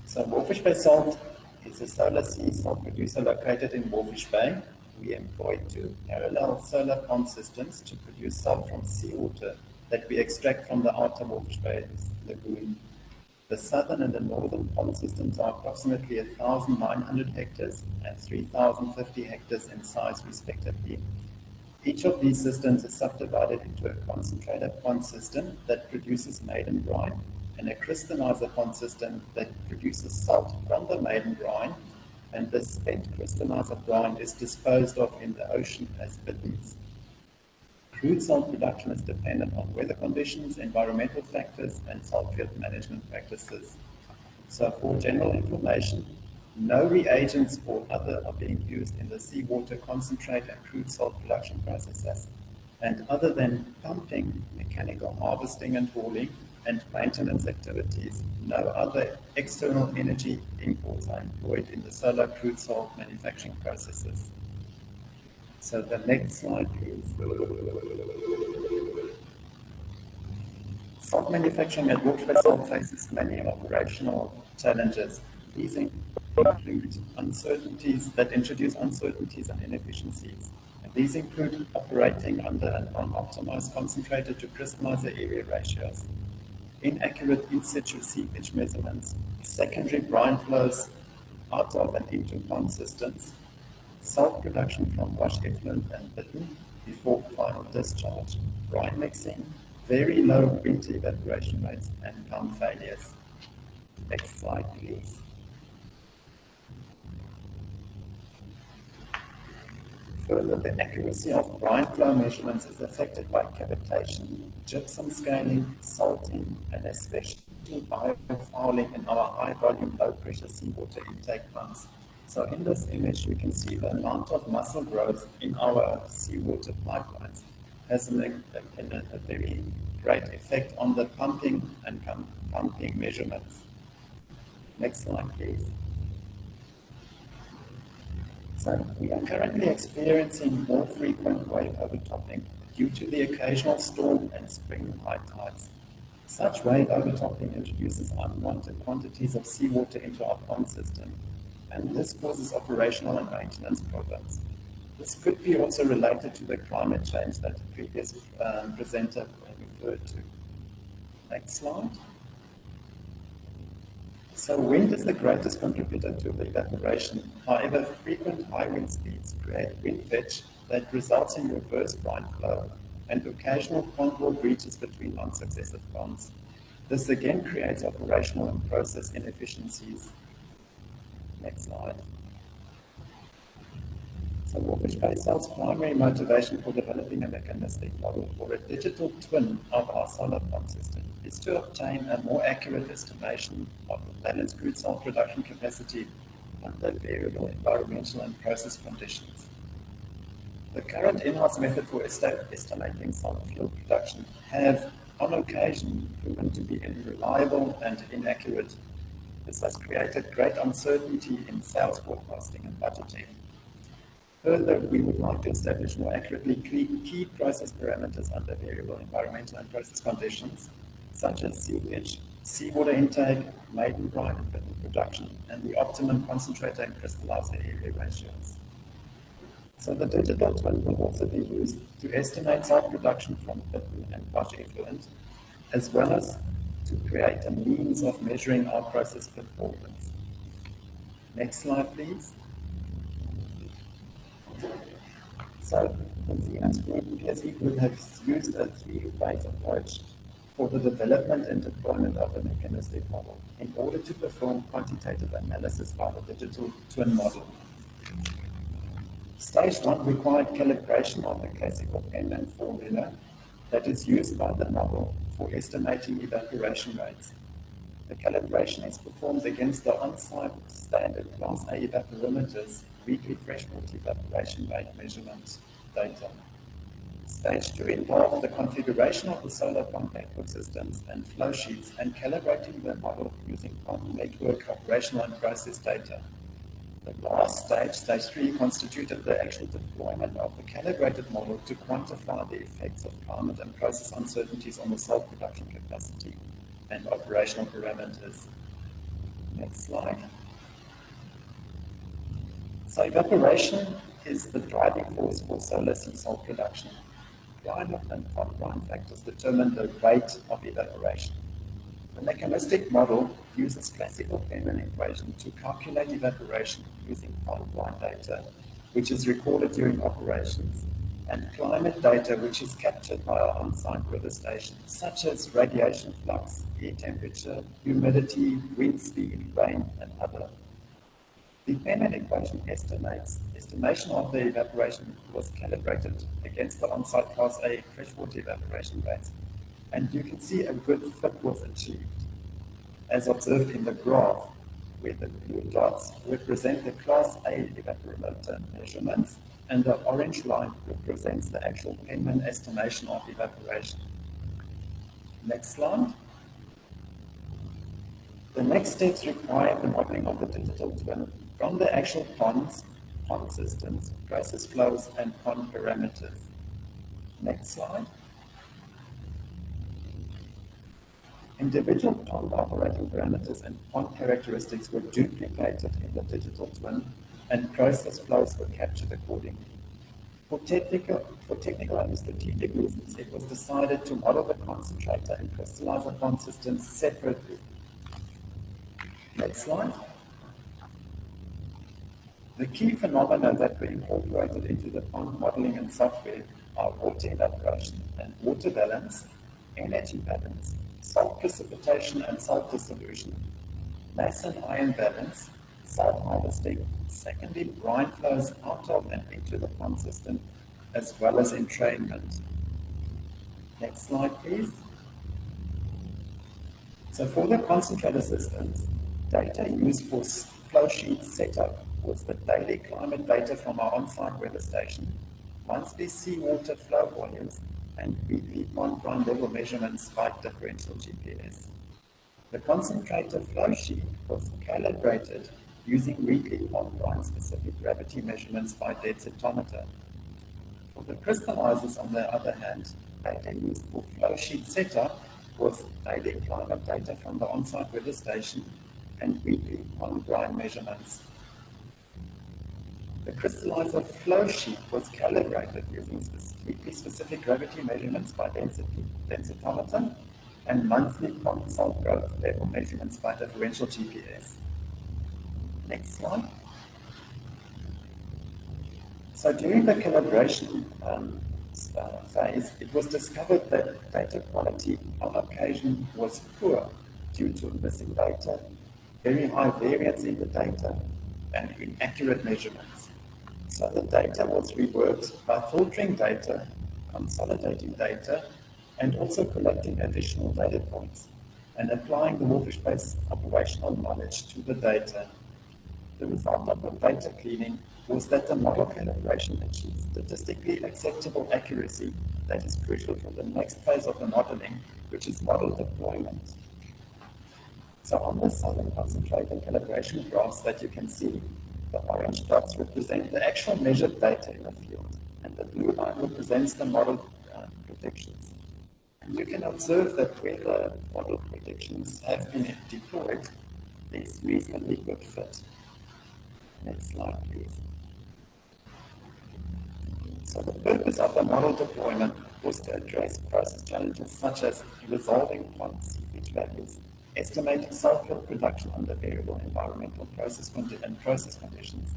So Walvis Bay Salt is a solar sea salt producer located in Walvis Bay. We employ two parallel solar pond systems to produce salt from seawater that we extract from the outer Walvis Bay lagoon. The southern and the northern pond systems are approximately 1,900 hectares and 3,050 hectares in size respectively. Each of these systems is subdivided into a concentrator pond system that produces maiden brine and a crystallizer pond system that produces salt from the maiden brine, and this spent crystallizer brine is disposed of in the ocean as bitters. Crude salt production is dependent on weather conditions, environmental factors, and salt field management practices. So for general information, no reagents or other are being used in the seawater concentrate and crude salt production processes. And other than pumping, mechanical harvesting and hauling, and maintenance activities, no other external energy imports are employed in the solar crude salt manufacturing processes. So the next slide, please. Salt manufacturing at Walvis Bay Salt faces many operational challenges. These include uncertainties that introduce uncertainties and inefficiencies. And these include operating under an unoptimized concentrator to crystallizer area ratios, inaccurate in situ seepage measurements, secondary brine flows out of and into pond systems, salt production from wash effluent and bitten before final discharge, brine mixing, very low winter evaporation rates, and pump failures. Next slide, please. Further, the accuracy of brine flow measurements is affected by cavitation, gypsum scaling, salting, and especially biofouling in our high-volume, low-pressure seawater intake pumps. So in this image, you can see the amount of mussel growth in our seawater pipelines has a very great effect on the pumping and pumping measurements. Next slide, please. So we are currently experiencing more frequent wave overtopping due to the occasional storm and spring high tides. Such wave overtopping introduces unwanted quantities of seawater into our pond system, and this causes operational and maintenance problems. This could be also related to the climate change that the previous presenter referred to. Next slide. So wind is the greatest contributor to the evaporation. However, frequent high wind speeds create wind fetch that results in reverse brine flow and occasional pond wall breaches between non-successive ponds. This again creates operational and process inefficiencies. Next slide. So Walvis Bay Salt's primary motivation for developing a mechanistic model for a digital twin of our solar pond system is to obtain a more accurate estimation of the balanced crude salt production capacity under variable environmental and process conditions. The current in-house method for estimating salt field production have, on occasion, proven to be unreliable and inaccurate. This has created great uncertainty in sales forecasting and budgeting. Further, we would like to establish more accurately key process parameters under variable environmental and process conditions, such as seepage, seawater intake, maiden brine and bitten production, and the optimum concentrator and crystallizer area ratios. So the digital twin will also be used to estimate salt production from bitten and wash effluent, as well as to create a means of measuring our process performance. Next slide, please. So the Siemens Group PSE Group has used a three-phase approach for the development and deployment of a mechanistic model in order to perform quantitative analysis by the digital twin model. Stage 1 required calibration of the classical Keinänen formula that is used by the model for estimating evaporation rates. The calibration is performed against the on-site standard Class A evaporators weekly freshwater evaporation rate measurement data. Stage 2 involved the configuration of the solar pump network systems and flow sheets and calibrating the model using pump network operational and process data. The last stage, stage 3, constituted the actual deployment of the calibrated model to quantify the effects of climate and process uncertainties on the salt production capacity and operational parameters. Next slide. So evaporation is the driving force for solar sea salt production. Climate and brine factors determine the rate of evaporation. The mechanistic model uses classical Keinänen equation to calculate evaporation using pond-brine data, which is recorded during operations, and climate data, which is captured by our on-site weather stations, such as radiation flux, air temperature, humidity, wind speed, rain, and other. The Keinänen equation estimation of the evaporation was calibrated against the on-site Class A freshwater evaporation rates, and you can see a good fit was achieved, as observed in the graph, where the blue dots represent the Class A evaporator measurements, and the orange line represents the actual Keinänen estimation of evaporation. Next slide. The next steps require the modeling of the digital twin from the actual ponds, pond systems, process flows, and pond parameters. Next slide. Individual pond operating parameters and pond characteristics were duplicated in the digital twin, and process flows were captured accordingly. For technical and strategic reasons, it was decided to model the concentrator and crystallizer pond systems separately. Next slide. The key phenomena that were incorporated into the pond modeling and software are water evaporation and water balance, energy balance, salt precipitation and salt dissolution, mass and ion balance, salt harvesting, secondary brine flows out of and into the pond system, as well as entrainment. Next slide, please. So for the concentrator systems, data used for flow sheet setup was the daily climate data from our on-site weather station, monthly seawater flow volumes, and weekly pond brine level measurements by differential GPS. The concentrator flow sheet was calibrated using weekly pond brine specific gravity measurements by densitometer. For the crystallizers, on the other hand, data used for flow sheet setup was daily climate data from the on-site weather station and weekly pond brine measurements. The crystallizer flow sheet was calibrated using weekly specific gravity measurements by densitometer and monthly pond salt growth level measurements by differential GPS. Next slide. So during the calibration phase, it was discovered that data quality on occasion was poor due to missing data, very high variance in the data, and inaccurate measurements. So the data was reworked by filtering data, consolidating data, and also collecting additional data points and applying the Wolfish-based operational knowledge to the data. The result of the data cleaning was that the model calibration achieved statistically acceptable accuracy that is crucial for the next phase of the modeling, which is model deployment. So on the southern concentrator calibration graphs that you can see, the orange dots represent the actual measured data in the field, and the blue line represents the model predictions. And you can observe that where the model predictions have been deployed, there's reasonably good fit. Next slide, please. So the purpose of the model deployment was to address process challenges such as resolving pond seepage values, estimating salt field production under variable environmental process conditions,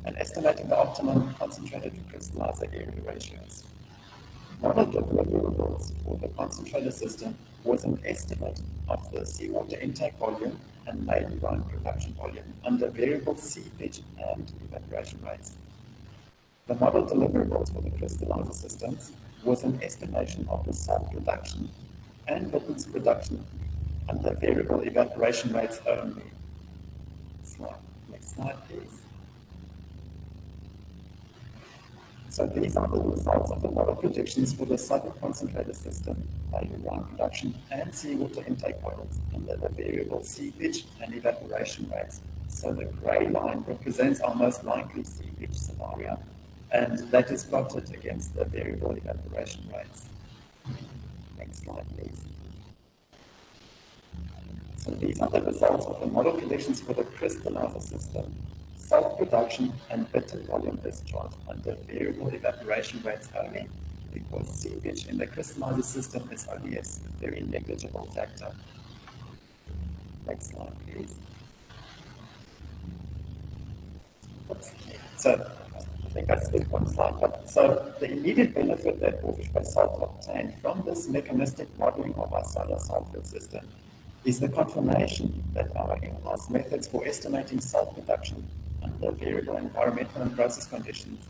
and estimating the optimum concentrated to crystallizer area ratios. Model deliverables for the concentrator system was an estimate of the seawater intake volume and main line production volume under variable sea pitch and evaporation rates. The model deliverables for the crystallizer systems was an estimation of the salt production and liquids production under variable evaporation rates only. Next slide, please. So these are the results of the model predictions for the cycle concentrator system, main line production and seawater intake volumes under the variable sea pitch and evaporation rates. So the grey line represents our most likely sea pitch scenario, and that is plotted against the variable evaporation rates. Next slide, please. So these are the results of the model predictions for the crystallizer system, salt production and bitter volume discharge under variable evaporation rates only, because seepage in the crystallizer system is only a very negligible factor. Next slide, please. So I think I skipped one slide, but so the immediate benefit that Walvis Bay Salt obtained from this mechanistic modeling of our solar saltfield system is the confirmation that our in-house methods for estimating salt production under variable environmental and process conditions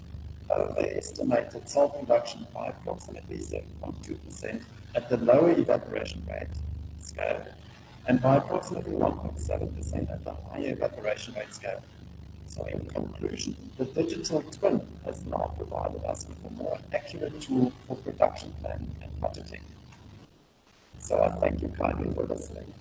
overestimated salt production by approximately 7.2% at the lower evaporation rate scale and by approximately 1.7% at the higher evaporation rate scale. So in conclusion, the digital twin has now provided us with a more accurate tool for production planning and budgeting. So I thank you kindly for listening.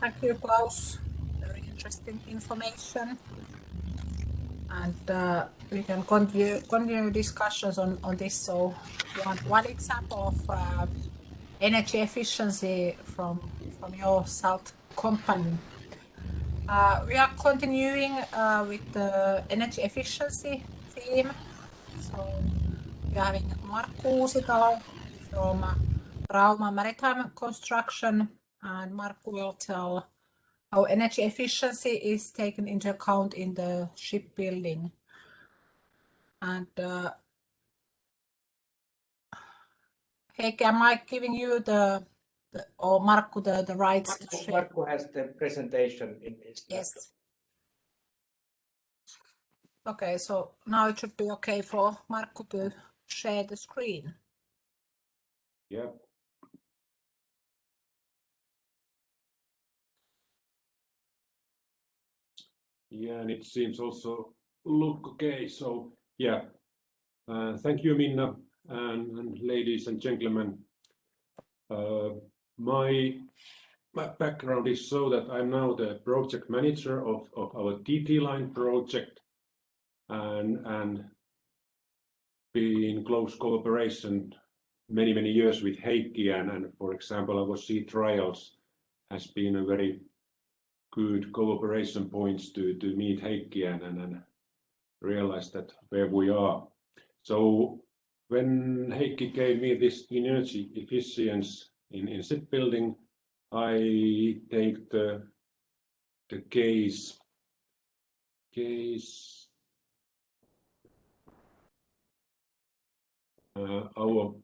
Thank you, Klaus. Very interesting information. And we can continue discussions on this. So one example of energy efficiency from your salt company. We are continuing with the energy efficiency theme. So we are having Markku Uusitalo from Rauma Maritime Construction, and Markku will tell how energy efficiency is taken into account in the shipbuilding. And Heikki, am I giving you or Markku the rights to share? Markku has the presentation in his laptop. Yes. Okay, so now it should be okay for Markku to share the screen. Yeah. Yeah, and it seems also look okay. So yeah, thank you, Minna, and ladies and gentlemen. My background is so that I'm now the project manager of our TT line project, and be in close cooperation many years with Heikki, and for example, our sea trials has been a very good cooperation points to meet Heikki and realize that where we are. So when Heikki gave me this energy efficiency in shipbuilding, I take the case our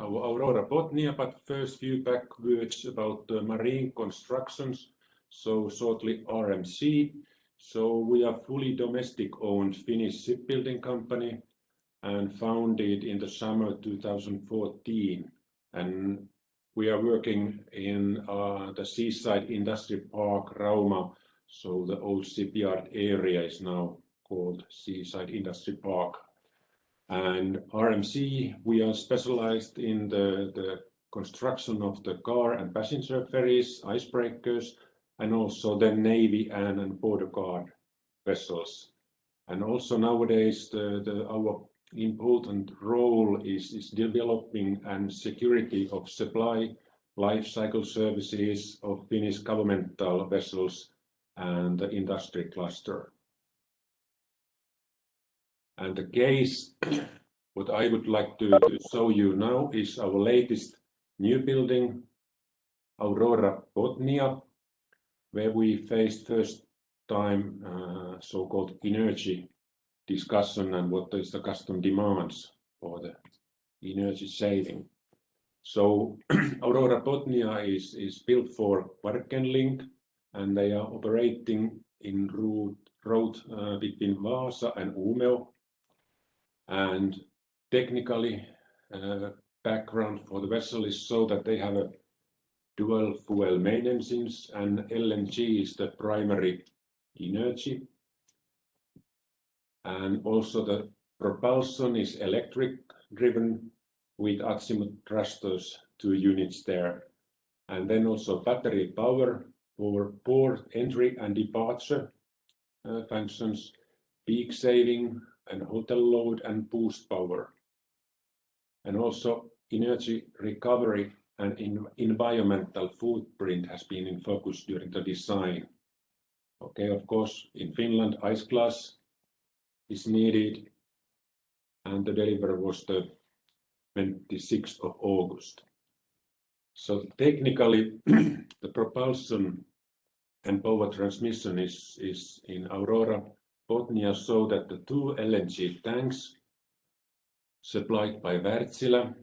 Aurora Botnia, but first few backwards about the marine constructions. So shortly RMC. So we are fully domestic owned Finnish shipbuilding company and founded in the summer 2014. And we are working in the seaside industry park Rauma. So the old shipyard area is now called Seaside Industry Park. And RMC, we are specialized in the construction of the car and passenger ferries, icebreakers, and also the Navy and border guard vessels. And also nowadays, our important role is developing and security of supply, life cycle services of Finnish governmental vessels and the industry cluster. And the case, what I would like to show you now is our latest new building, Aurora Botnia, where we faced first time so-called energy discussion and what is the custom demands for the energy saving. So Aurora Botnia is built for Kvarken link, and they are operating in road between Vaasa and Umeå. And technically, background for the vessel is so that they have a dual fuel main engines, and LNG is the primary energy. And also the propulsion is electric driven with azimuth thrusters, 2 units there. And then also battery power for port entry and departure functions, peak saving and hotel load and boost power. And also energy recovery and environmental footprint has been in focus during the design. Okay, of course, in Finland, ice class is needed, and the delivery was the 26th of August. So technically, the propulsion and power transmission is in Aurora Botnia, so that the 2 LNG tanks supplied by Wärtsilä,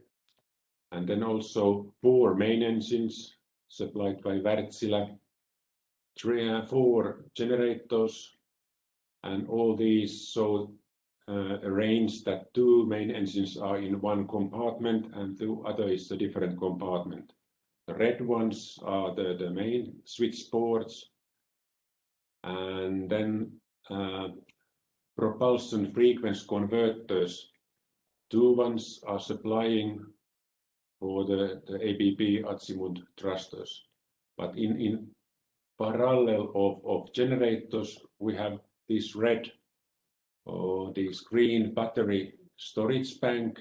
and then also 4 main engines supplied by Wärtsilä, 4 generators, and all these so arranged that 2 main engines are in one compartment and the other is a different compartment. The red ones are the main switchboards, and then propulsion frequency converters. 2 ones are supplying for the ABB azimuth thrusters, but in parallel of generators we have this red or this green battery storage bank,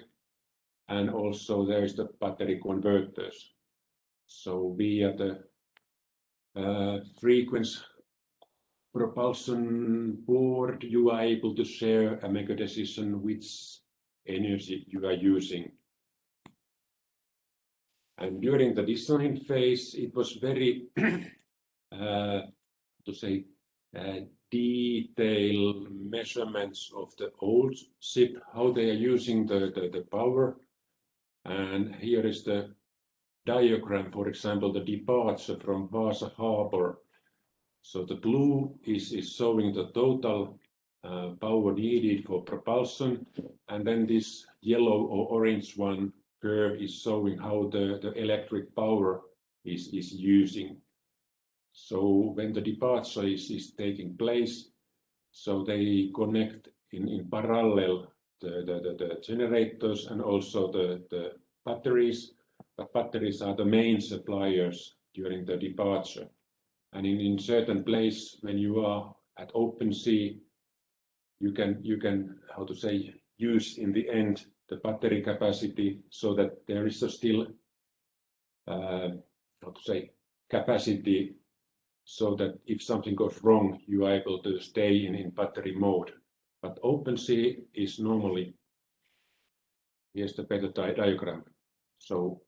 and also there is the battery converters. So via the frequency propulsion board you are able to share and make a decision which energy you are using. And during the design phase it was very detailed measurements of the old ship, how they are using the power. And here is the diagram, for example, the departure from Vaasa harbor. So the blue is showing the total power needed for propulsion, and then this yellow or orange one curve is showing how the electric power is using. So when the departure is taking place, so they connect in parallel the generators and also the batteries. But batteries are the main suppliers during the departure. And in certain place, when you are at open sea, you can how to say, use in the end the battery capacity, so that there is still how to say, capacity, so that if something goes wrong, you are able to stay in battery mode. But open sea is normally, here's the better diagram. So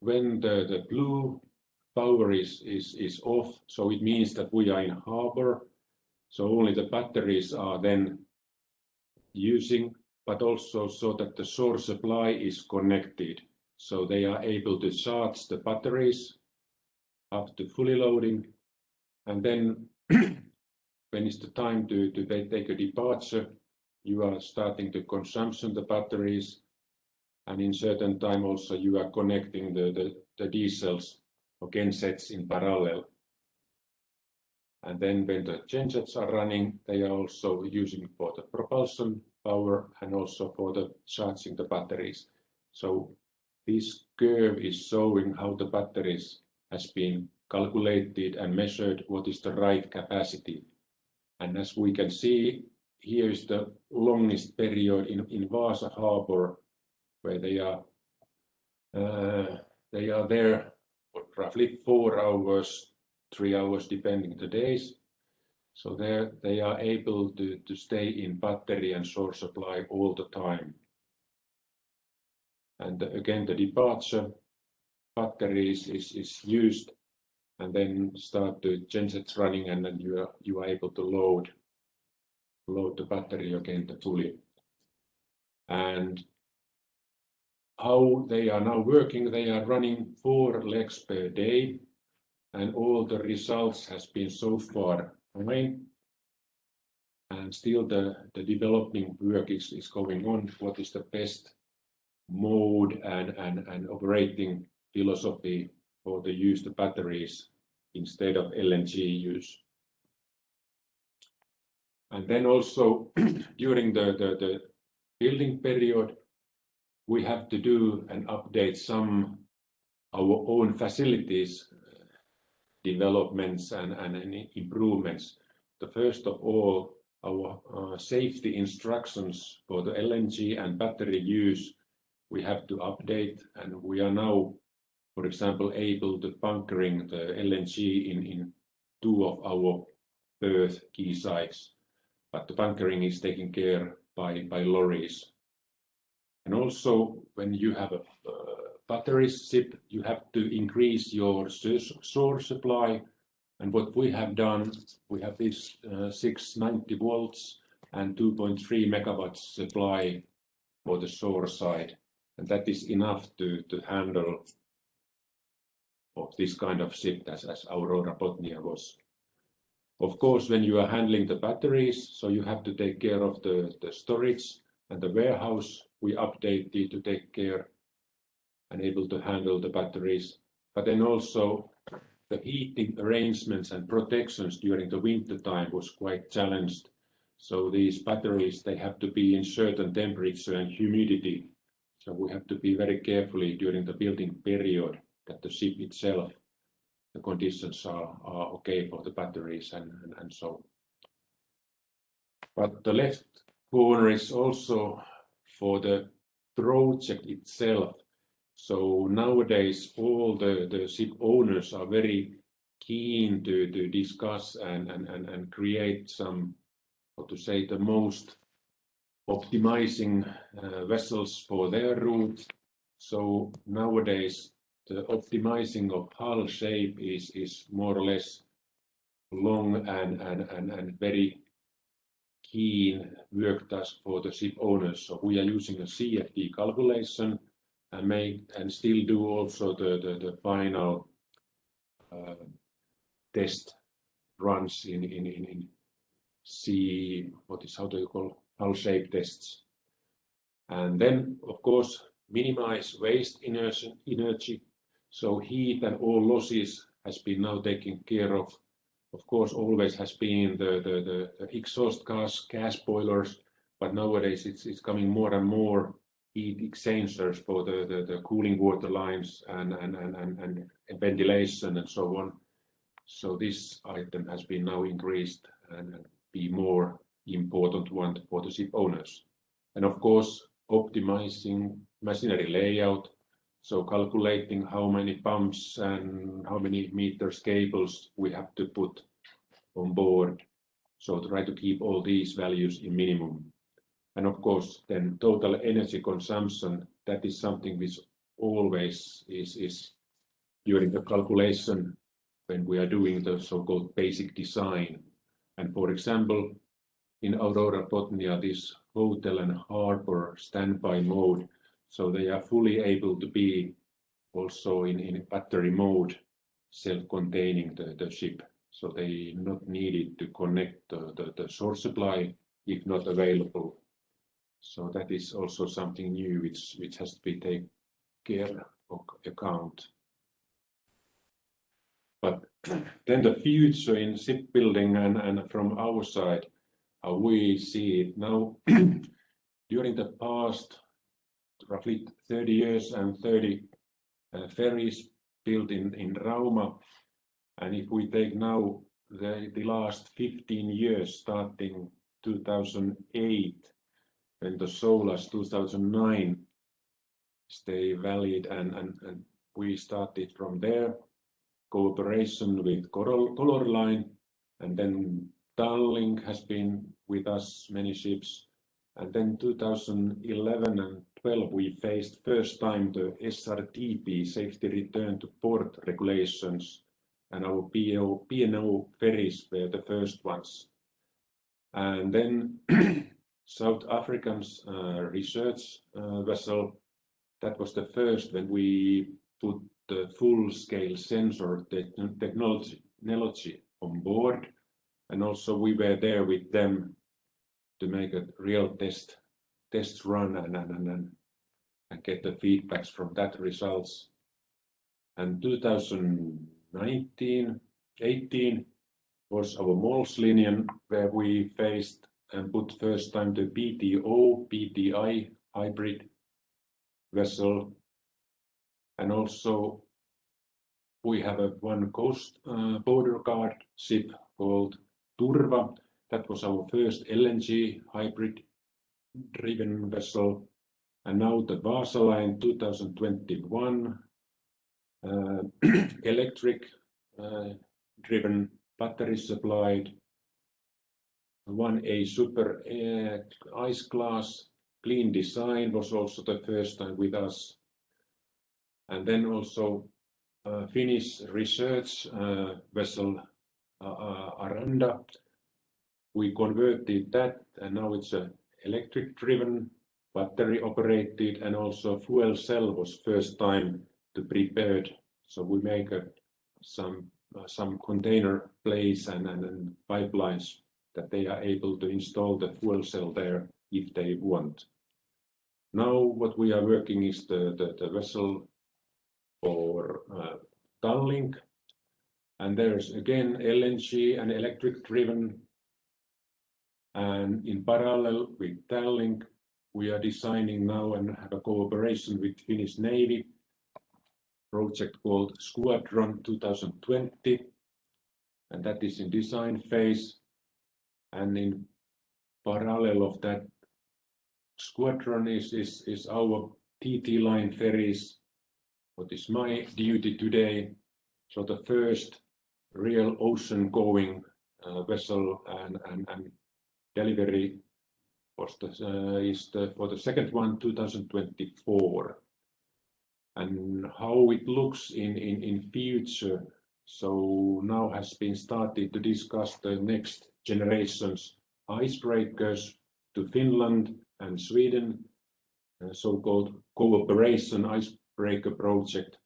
when the blue power is off, so it means that we are in harbor, so only the batteries are then using, but also so that the source supply is connected, so they are able to charge the batteries up to fully loading. And then when it's the time to take a departure, you are starting to consumption the batteries, and in certain time also you are connecting the diesels or gensets in parallel. And then when the gensets are running, they are also using for the propulsion power and also for the charging the batteries. So this curve is showing how the batteries has been calculated and measured what is the right capacity. And as we can see, here is the longest period in Vaasa harbor, where they are there for roughly 4 hours, 3 hours depending the days. So there they are able to stay in battery and source supply all the time. And again the departure batteries is used, and then start the gensets running, and then you are able to load load the battery again fully. And how they are now working, they are running 4 legs per day, and all the results has been so far fine. And still the developing work is going on. What is the best mode and operating philosophy for the use of batteries instead of LNG use? And then also during the building period, we have to do and update some our own facilities developments and improvements. The first of all, our safety instructions for the LNG and battery use we have to update, and we are now, for example, able to bunkering the LNG in 2 of our Perth key sites, but the bunkering is taken care by lorries. And also, when you have a battery ship, you have to increase your source supply. And what we have done, we have this 690 volts and 2.3 megawatts supply for the shore side. And that is enough to handle of this kind of ship as Aurora Botnia was. Of course, when you are handling the batteries, so you have to take care of the storage and the warehouse. We updated to take care and able to handle the batteries. But then also the heating arrangements and protections during the winter time was quite challenged. So these batteries, they have to be in certain temperature and humidity. So we have to be very carefully during the building period that the ship itself, the conditions are okay for the batteries and so. But the left corner is also for the project itself. So nowadays all the ship owners are very keen to discuss and create some, how to say, the most optimizing vessels for their route. So nowadays the optimizing of hull shape is more or less long and very keen work task for the ship owners. So we are using a CFD calculation and still do also the final test runs in how do you call hull shape tests. And then of course minimize waste energy. So heat and all losses has been now taken care of. Of course, always has been the exhaust gas boilers, but nowadays it's coming more and more heat exchangers for the cooling water lines and ventilation and so on. So this item has been now increased and be more important one for the ship owners. And of course, optimizing machinery layout. So calculating how many pumps and how many meters cables we have to put on board. So try to keep all these values in minimum. And of course, then total energy consumption, that is something which always is during the calculation when we are doing the so-called basic design. And for example, in Aurora Botnia, this hotel and harbor standby mode, so they are fully able to be also in battery mode, self-containing the ship. So they not needed to connect the source supply if not available. So that is also something new which has to be taken care of account. But then the future in shipbuilding and from our side, how we see it now, during the past roughly 30 years and 30 ferries built in Rauma. And if we take now the last 15 years, starting 2008, when the SOLAS 2009 stay valid, and we started from there, cooperation with Color Line, and then Tallink has been with us, many ships. And then 2011 and 12, we faced first time the SRTP, Safety Return to Port regulations, and our P&O ferries were the first ones. And then South African's research vessel, that was the first when we put the full-scale sensor technology on board, and also we were there with them to make a real test run and get the feedbacks from that results. And 2019-18 was our Molslinian, where we faced and put first time the PTI hybrid vessel, and also we have one coast border guard ship called Turva. That was our first LNG hybrid driven vessel, and now the Vaasa line 2021 electric driven battery supplied, 1A super ice class clean design was also the first time with us. And then also Finnish research vessel Aranda, we converted that and now it's a electric driven battery operated, and also fuel cell was first time to prepared. So we make some container place and pipelines that they are able to install the fuel cell there if they want. Now what we are working is the vessel for Tallink, and there's again LNG and electric driven, and in parallel with Tallink we are designing now and have a cooperation with Finnish Navy project called Squadron 2020, and that is in design phase. And in parallel of that Squadron is our TT line ferries, what is my duty today. So the first real ocean going vessel and delivery was for the second one 2024. And how it looks in future, so now has been started to discuss the next generations icebreakers to Finland and Sweden, so-called cooperation icebreaker project.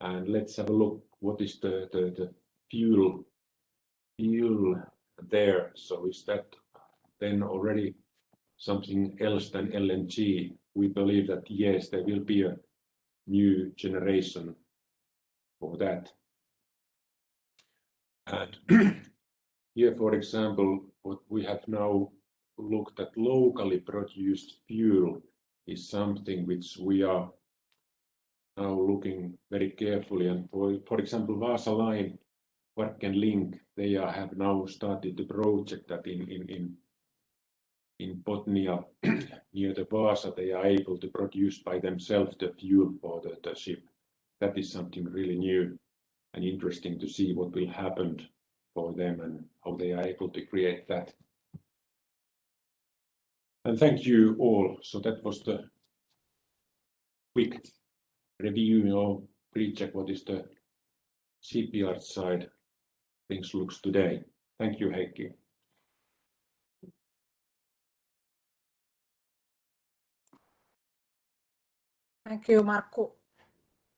And let's have a look what is the fuel there. So is that then already something else than LNG? We believe that yes, there will be a new generation for that. And here, for example, what we have now looked at locally produced fuel is something which we are now looking very carefully. And for example, Vaasa line, Varken Link, they have now started the project that in Botnia near the Vaasa, they are able to produce by themselves the fuel for the ship. That is something really new and interesting to see what will happen for them and how they are able to create that. And thank you all. So that was the quick review or pre-check what is the shipyard side things looks today. Thank you, Heikki. Thank you, Markku.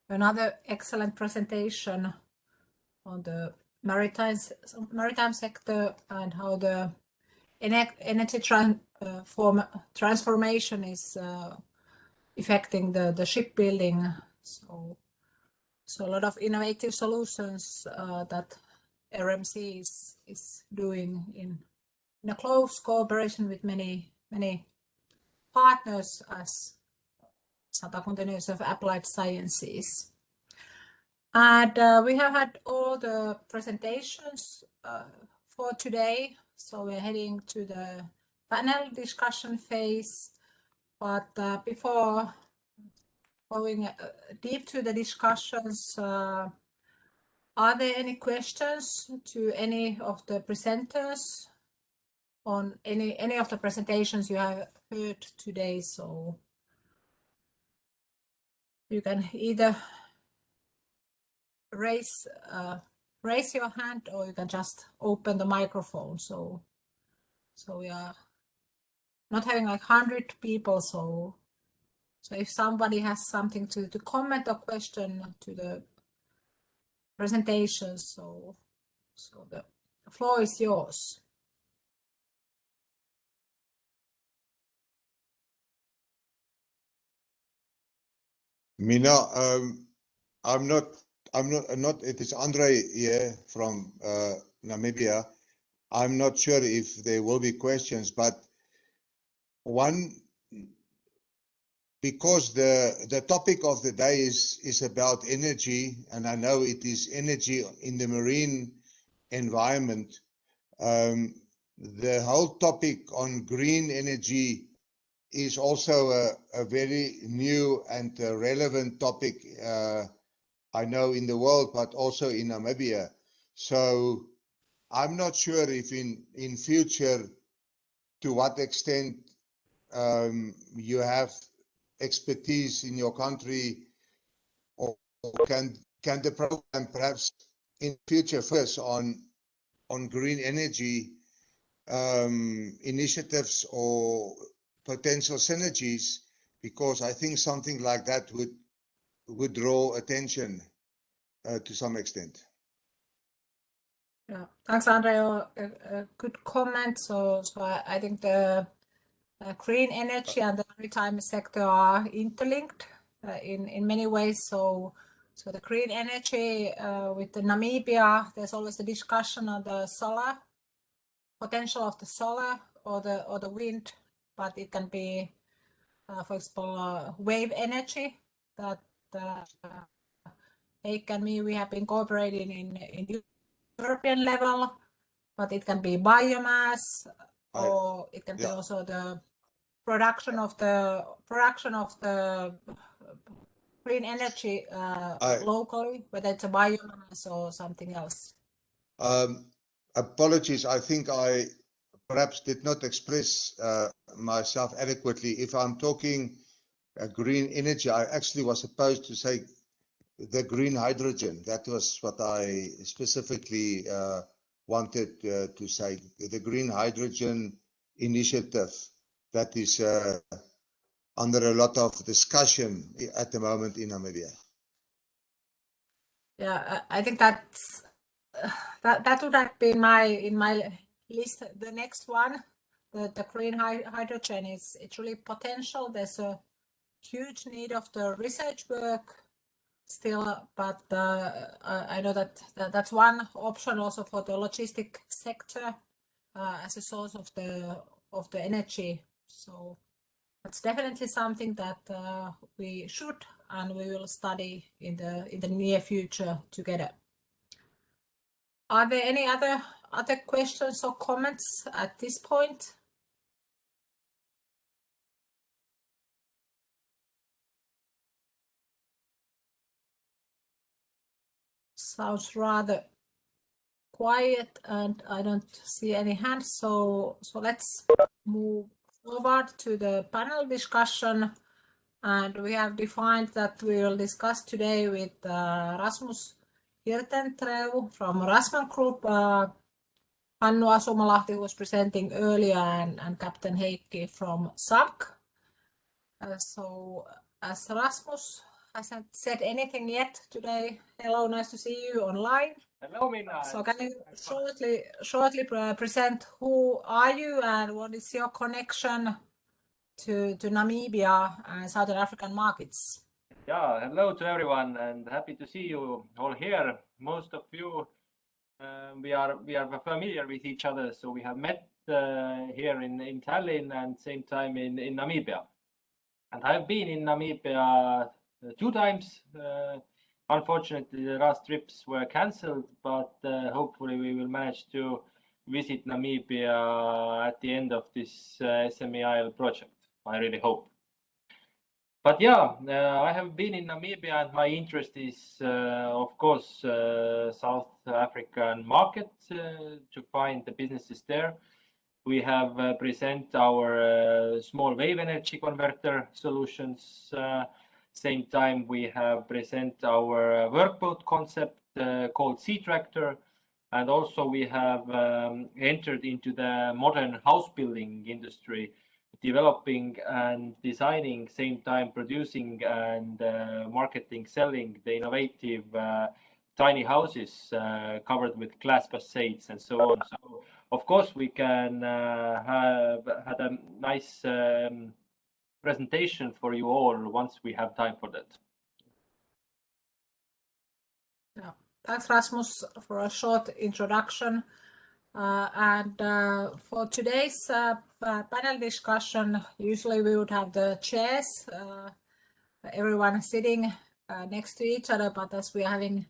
Another excellent presentation on the maritime sector and how the energy transformation is affecting the shipbuilding. So a lot of innovative solutions that RMC is doing in a close cooperation with many partners as Satakunta University of Applied Sciences. And we have had all the presentations for today. So we're heading to the panel discussion phase. But before going deep to the discussions, are there any questions to any of the presenters on any of the presentations you have heard today? So you can either raise your hand or you can just open the microphone. So So we are not having like 100 people. So if somebody has something to comment or question to the presentation, so the floor is yours. Minna, I'm not, it is Andre here from Namibia. I'm not sure if there will be questions, but one, because the topic of the day is about energy, and I know it is energy in the marine environment. The whole topic on green energy is also a very new and relevant topic, I know, in the world, but also in Namibia. So I'm not sure if in future, to what extent you have expertise in your country, or can the program perhaps in future focus on green energy initiatives or potential synergies, because I think something like that would draw attention to some extent. Yeah, thanks, Andre. A good comment. So I think the green energy and the maritime sector are interlinked in many ways. So the green energy with the Namibia, there's always the discussion on the solar potential of the solar or the wind, but it can be, for example, wave energy that Heikki and me, we have been cooperating in European level, but it can be biomass, or it can be also the production of the green energy locally, whether it's a biomass or something else. Apologies, I think I perhaps did not express myself adequately. If I'm talking green energy, I actually was supposed to say the green hydrogen. That was what I specifically wanted to say. The green hydrogen initiative that is under a lot of discussion at the moment in Namibia. Yeah, I think that would have been in my list. The next one, the green hydrogen it's really potential. There's a huge need of the research work still, but I know that's one option also for the logistic sector as a source of the energy. So that's definitely something that we should and we will study in the near future together. Are there any other questions or comments at this point? Sounds rather quiet, and I don't see any hands. So let's move forward to the panel discussion. And we have defined that we will discuss today with Rasmus Hirtentreu from Rasman Group, Hannu Asumalahti, who was presenting earlier, and Captain Heikki from SAMK. So as Rasmus hasn't said anything yet today, hello, nice to see you online. Hello, Minna. So can you shortly present who are you and what is your connection to Namibia and Southern African markets? Yeah, hello to everyone, and happy to see you all here. Most of you, we are familiar with each other, so we have met here in Tallinn and same time in Namibia. And I've been in Namibia 2 times. Unfortunately, the last trips were cancelled, but hopefully we will manage to visit Namibia at the end of this SMEIL project. I really hope. But yeah, I have been in Namibia, and my interest is, of course, South African market to find the businesses there. We have present our small wave energy converter solutions. Same time, we have present our workboat concept called Sea Tractor. And also we have entered into the modern house building industry, developing and designing, same time producing and marketing, selling the innovative tiny houses covered with glass facades and so on. So of course we can have had a nice presentation for you all once we have time for that. Yeah. Thanks, Rasmus, for a short introduction. For today's panel discussion, usually we would have the chairs, everyone sitting next to each other, but as we are having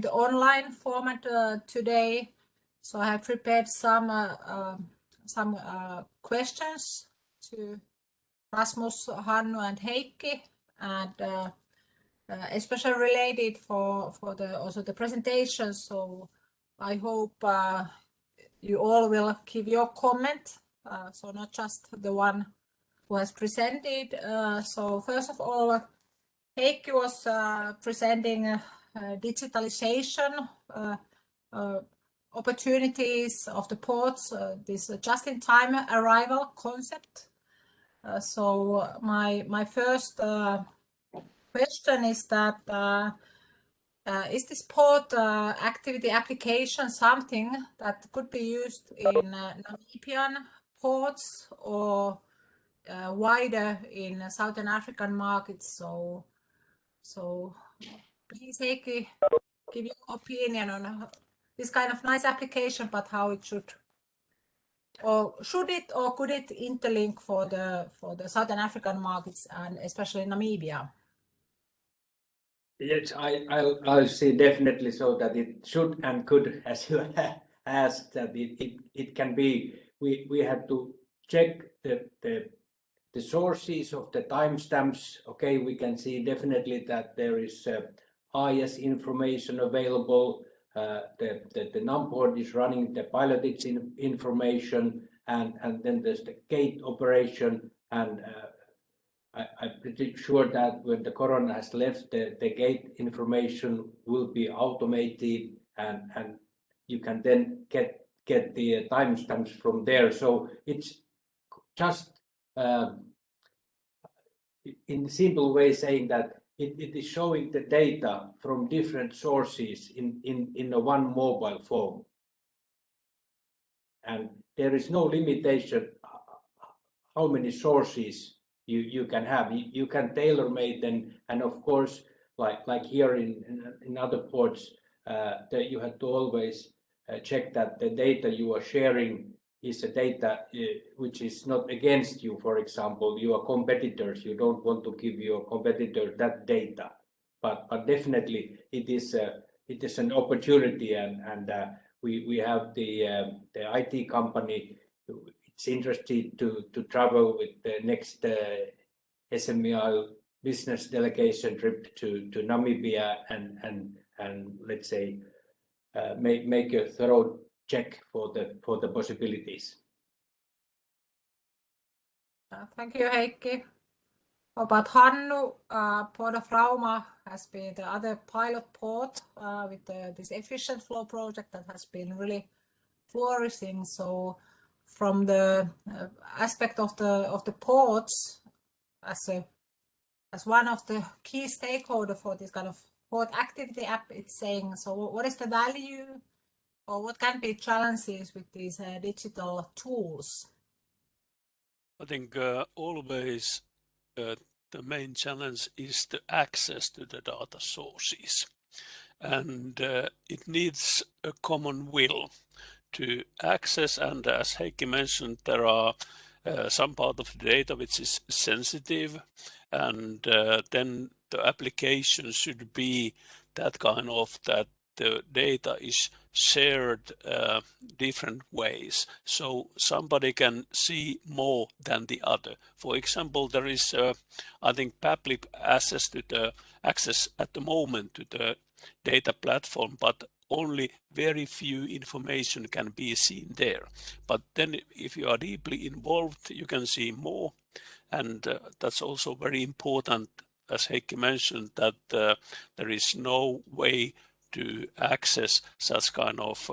the online format today, so I have prepared some questions to Rasmus, Hannu, and Heikki, and especially related for the presentation. So I hope you all will give your comment, so not just the one who has presented. So first of all, Heikki was presenting digitalization opportunities of the ports, this just-in-time arrival concept. So my first question is that is this port activity application something that could be used in Namibian ports or wider in Southern African markets? So please, Heikki, give your opinion on this kind of nice application, but how it should, or should it, or could it interlink for the Southern African markets and especially Namibia? Yes, I'll say definitely so that it should and could, as you asked, that it can be. We have to check the sources of the timestamps. Okay, we can see definitely that there is IS information available. The numport is running the pilotage information, and then there's the gate operation, and I'm pretty sure that when the corona has left, the gate information will be automated, and you can then get the timestamps from there. So it's just in a simple way saying that it is showing the data from different sources in a one mobile phone, and there is no limitation how many sources you can have. You can tailor make them, and of course, like here in other ports, that you have to always check that the data you are sharing is a data which is not against you. For example, you are competitors. You don't want to give your competitor that data, but definitely it is an opportunity, and we have the IT company. It's interested to travel with the next SMEI business delegation trip to Namibia and let's say make a thorough check for the possibilities. Thank you, Heikki. About Hannu, Port of Rauma has been the other pilot port with this efficient flow project that has been really flourishing. So from the aspect of the ports as one of the key stakeholder for this kind of port activity app, it's saying, so what is the value or what can be challenges with these digital tools? I think always the main challenge is the access to the data sources, and it needs a common will to access. And as Heikki mentioned, there are some part of the data which is sensitive, and then the application should be that kind of that the data is shared different ways, so somebody can see more than the other. For example, there is I think public access to the access at the moment to the data platform, but only very few information can be seen there. But then if you are deeply involved, you can see more, and that's also very important, as Heikki mentioned, that there is no way to access such kind of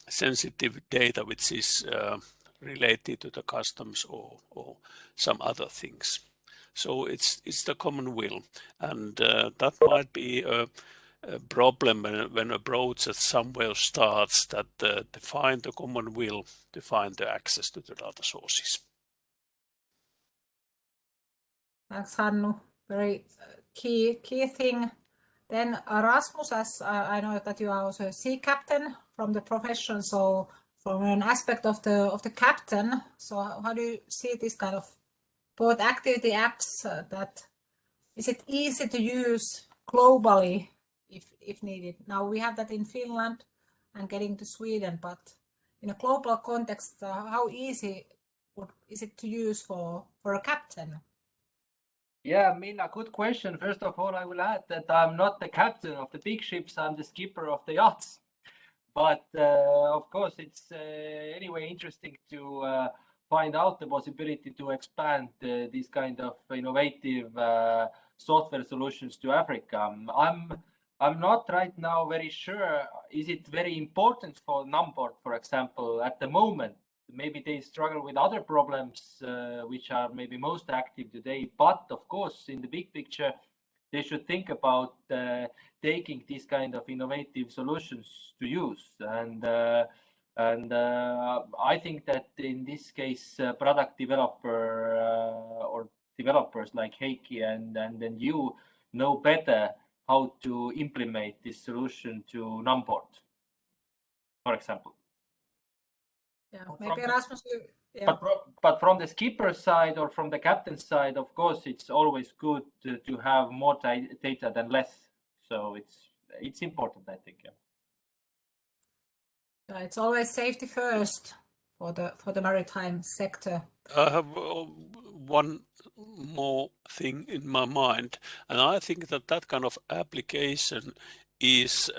sensitive data which is related to the customs or some other things. So it's the common will, and that might be a problem when a project somewhere starts, that to find the common will to find the access to the data sources. Thanks, Hannu. Very key thing. Then Rasmus, as I know that you are also a sea captain from the profession, so from an aspect of the captain, so how do you see this kind of both activity apps that is it easy to use globally if needed? Now we have that in Finland and getting to Sweden, but in a global context, how easy is it to use for a captain? Yeah, Minna, good question. First of all, I will add that I'm not the captain of the big ships, I'm the skipper of the yachts. But of course, it's anyway interesting to find out the possibility to expand these kind of innovative software solutions to Africa. I'm not right now very sure, is it very important for Numbord, for example, at the moment? Maybe they struggle with other problems which are maybe most active today. But of course, in the big picture, they should think about taking these kind of innovative solutions to use. And I think that in this case, product developer or developers like Heikki and then you know better how to implement this solution to Numbord, for example. Yeah, maybe Rasmus. Yeah. But from the skipper side or from the captain side, of course, it's always good to have more data than less. So it's important, I think. Yeah, it's always safety first for the maritime sector. I have one more thing in my mind, and I think that kind of application is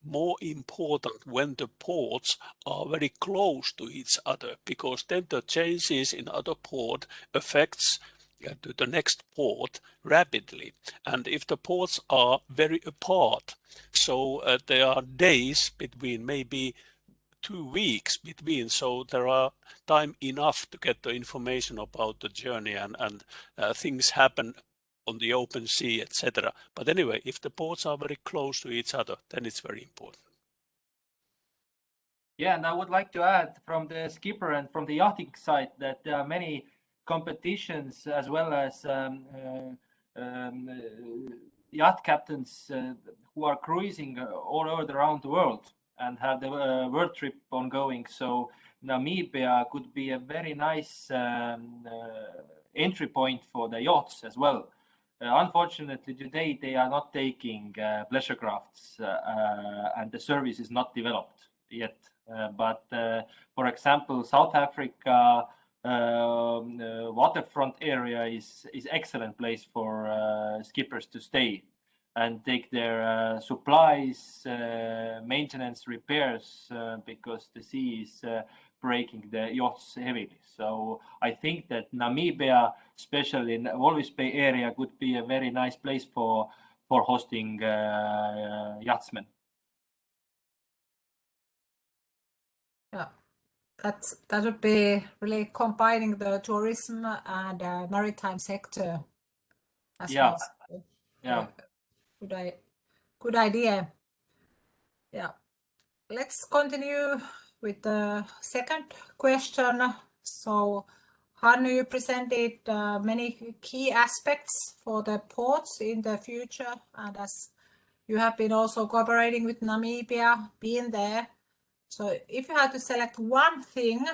more important when the ports are very close to each other, because then the changes in other port affects to the next port rapidly. And if the ports are very apart, so there are days between, maybe 2 weeks between, so there are time enough to get the information about the journey and things happen on the open sea, etc. But anyway, if the ports are very close to each other, then it's very important. Yeah, and I would like to add from the skipper and from the yachting side that there are many competitions as well as yacht captains who are cruising all over around the world and have the world trip ongoing. So Namibia could be a very nice entry point for the yachts as well. Unfortunately, today they are not taking pleasure crafts and the service is not developed yet. But for example, South Africa waterfront area is excellent place for skippers to stay and take their supplies, maintenance, repairs, because the sea is breaking the yachts heavily. So I think that Namibia, especially in Walvis Bay area, could be a very nice place for hosting yachtsmen. Yeah, that would be really combining the tourism and maritime sector as well. Yeah. Good idea. Yeah. Let's continue with the second question. So, Hannu, you presented many key aspects for the ports in the future, and as you have been also cooperating with Namibia, being there. So, if you had to select one thing,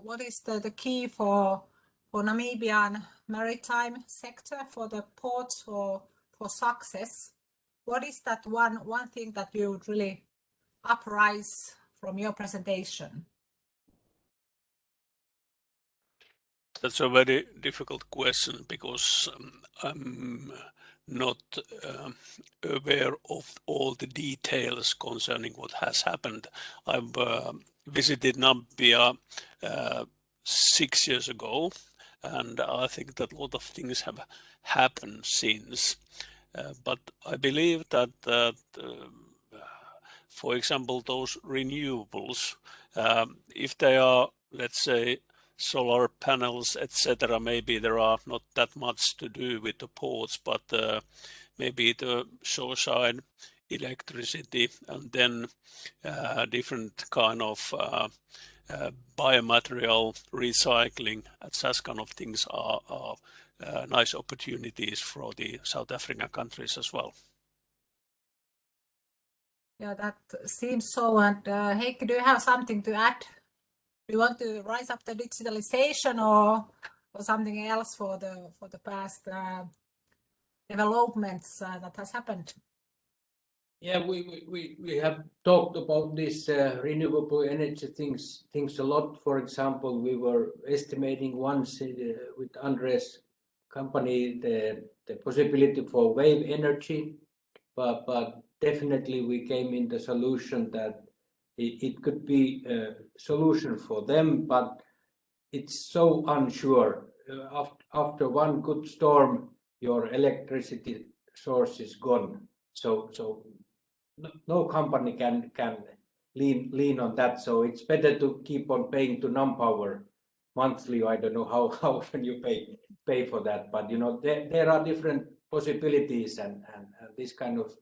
what is the key for Namibian maritime sector, for the ports, for success? What is that one thing that you would really uprise from your presentation? That's a very difficult question, because I'm not aware of all the details concerning what has happened. I've visited Namibia 6 years ago, and I think that a lot of things have happened since. But I believe that for example, those renewables, if they are, let's say, solar panels, etc., maybe there are not that much to do with the ports, but maybe the shoreside electricity and then different kind of biomaterial recycling, such kind of things are nice opportunities for the South African countries as well. Yeah, that seems so. And Heikki, do you have something to add? Do you want to rise up the digitalization or something else for the past developments that has happened? Yeah, we have talked about this renewable energy things a lot. For example, we were estimating once with Andres' company the possibility for wave energy, but definitely we came in the solution that it could be a solution for them, but it's so unsure. After one good storm, your electricity source is gone. So no company can lean on that. So it's better to keep on paying to NamPower monthly. I don't know how often you pay for that, but you know there are different possibilities, and this kind of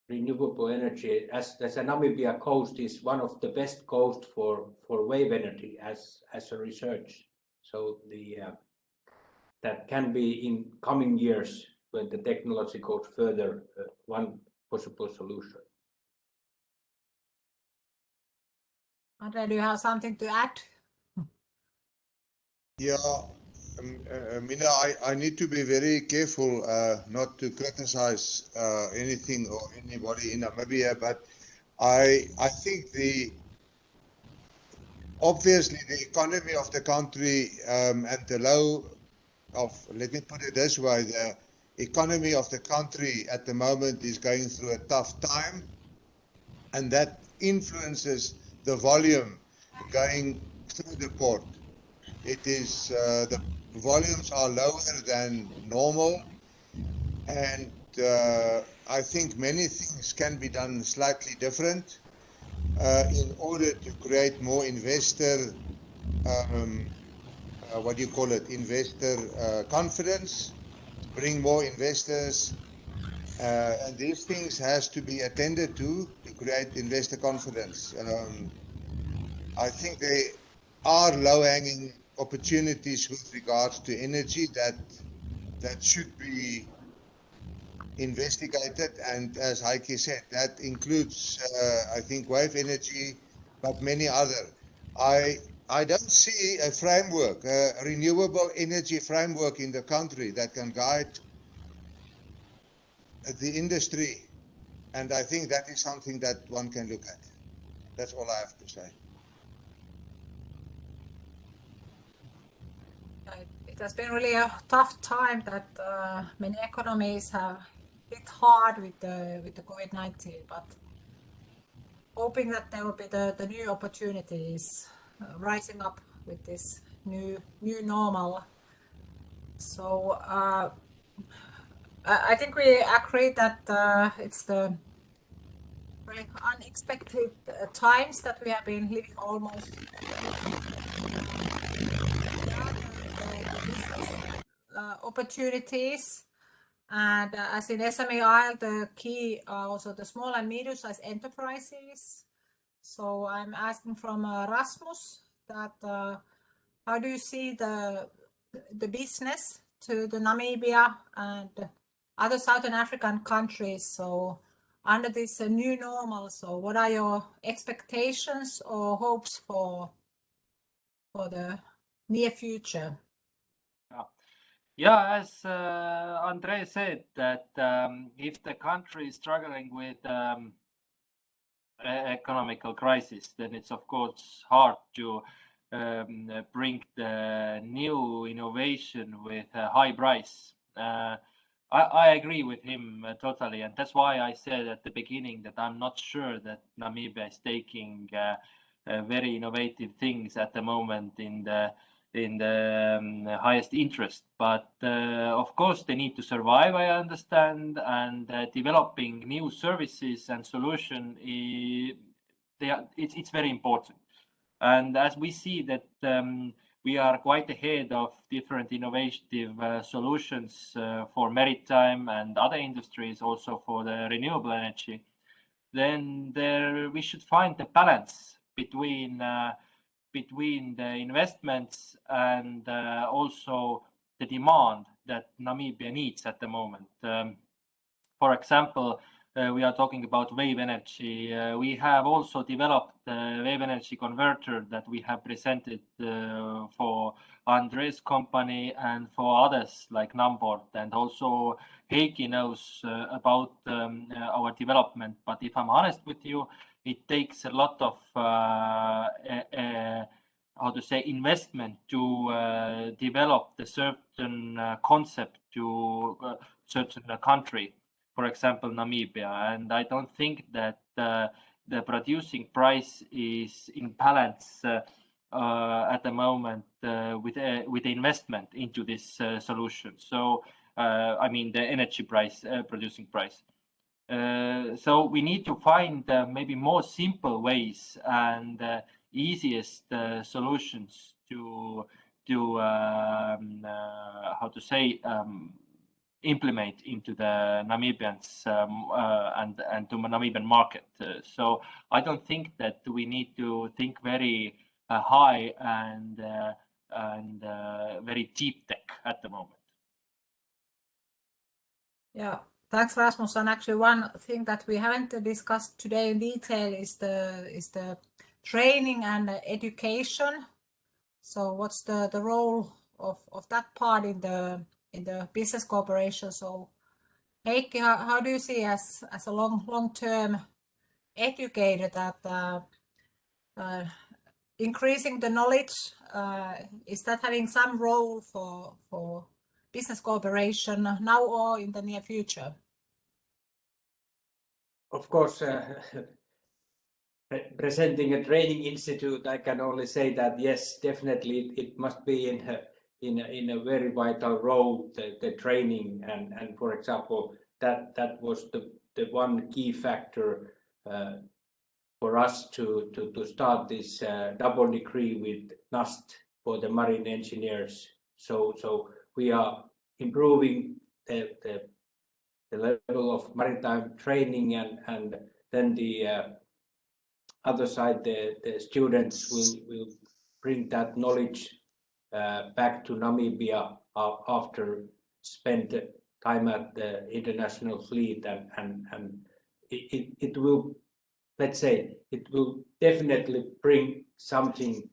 renewable energy as a Namibia coast is one of the best coast for wave energy as a research. So that can be in coming years when the technology goes further, one possible solution. Andre, do you have something to add? Yeah, Minna, I need to be very careful not to criticize anything or anybody in Namibia, but I think obviously the economy of the country and the let me put it this way, the economy of the country at the moment is going through a tough time, and that influences the volume going through the port. It is the volumes are lower than normal, and I think many things can be done slightly different in order to create more investor investor confidence, bring more investors, and these things has to be attended to create investor confidence. I think there are low-hanging opportunities with regards to energy that should be investigated, and as Heikki said, that includes I think wave energy, but many other. I don't see a framework, a renewable energy framework in the country that can guide the industry, and I think that is something that one can look at. That's all I have to say. It has been really a tough time that many economies have hit hard with the COVID-19, but hoping that there will be the new opportunities rising up with this new normal. So I think we agree that it's the really unexpected times that we have been living almost. Opportunities, and as in SME, the key are also the small and medium-sized enterprises. So I'm asking from Rasmus that how do you see the business to the Namibia and other Southern African countries? So under this new normal, so what are your expectations or hopes for the near future? Yeah, as Andre said, that if the country is struggling with economical crisis, then it's of course hard to bring the new innovation with a high price. I agree with him totally, and that's why I said at the beginning that I'm not sure that Namibia is taking very innovative things at the moment in the highest interest. But of course, they need to survive, I understand, and developing new services and solution, it's very important. And as we see that we are quite ahead of different innovative solutions for maritime and other industries, also for the renewable energy, then we should find the balance between the investments and also the demand that Namibia needs at the moment. For example, we are talking about wave energy. We have also developed a wave energy converter that we have presented for Andres' company and for others like Numbord, and also Heikki knows about our development. But if I'm honest with you, it takes a lot of investment to develop the certain concept to a certain country, for example Namibia, and I don't think that the producing price is in balance at the moment with the investment into this solution. So I mean the energy price, producing price. So we need to find maybe more simple ways and easiest solutions to implement into the Namibians and to Namibian market. So I don't think that we need to think very high and very deep tech at the moment. Yeah, thanks, Rasmus. And actually, one thing that we haven't discussed today in detail is the training and education. So, what's the role of that part in the business cooperation? So, Heikki, how do you see as a long-term educator that increasing the knowledge, is that having some role for business cooperation now or in the near future? Of course, presenting a training institute, I can only say that yes, definitely it must be in a very vital role, the training, and for example that was the one key factor for us to start this double degree with NAST for the marine engineers. So we are improving the level of maritime training, and then the other side, the students will bring that knowledge back to Namibia after spend time at the international fleet, and it will, let's say, it will definitely bring something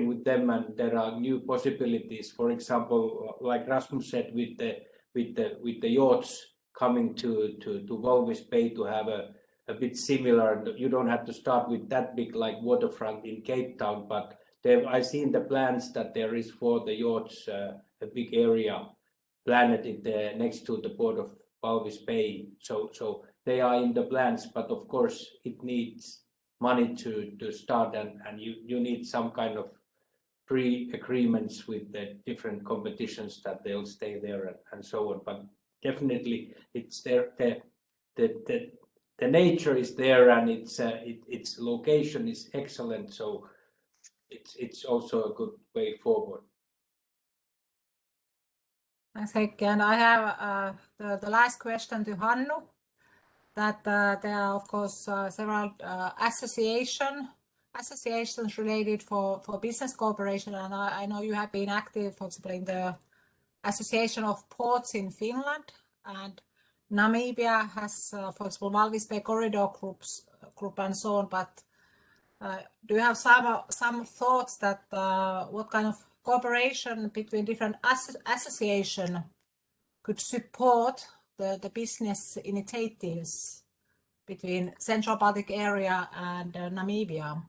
with them, and there are new possibilities. For example, like Rasmus said, with the yachts coming to Walvis Bay to have a bit similar. You don't have to start with that big like waterfront in Cape Town, but I've seen the plans that there is for the yachts a big area planned next to the port of Walvis Bay. So they are in the plans, but of course it needs money to start, and you need some kind of pre-agreements with the different competitions that they'll stay there and so on. But definitely it's there. The nature is there, and its location is excellent. So it's also a good way forward. Thanks, Heikki. And I have the last question to Hannu. That there are of course several associations related for business cooperation, and I know you have been active, for example, in the Association of Ports in Finland, and Namibia has, for example, Walvis Bay Corridor Group and so on. But do you have some thoughts that what kind of cooperation between different associations could support the business initiatives between Central Baltic area and Namibia?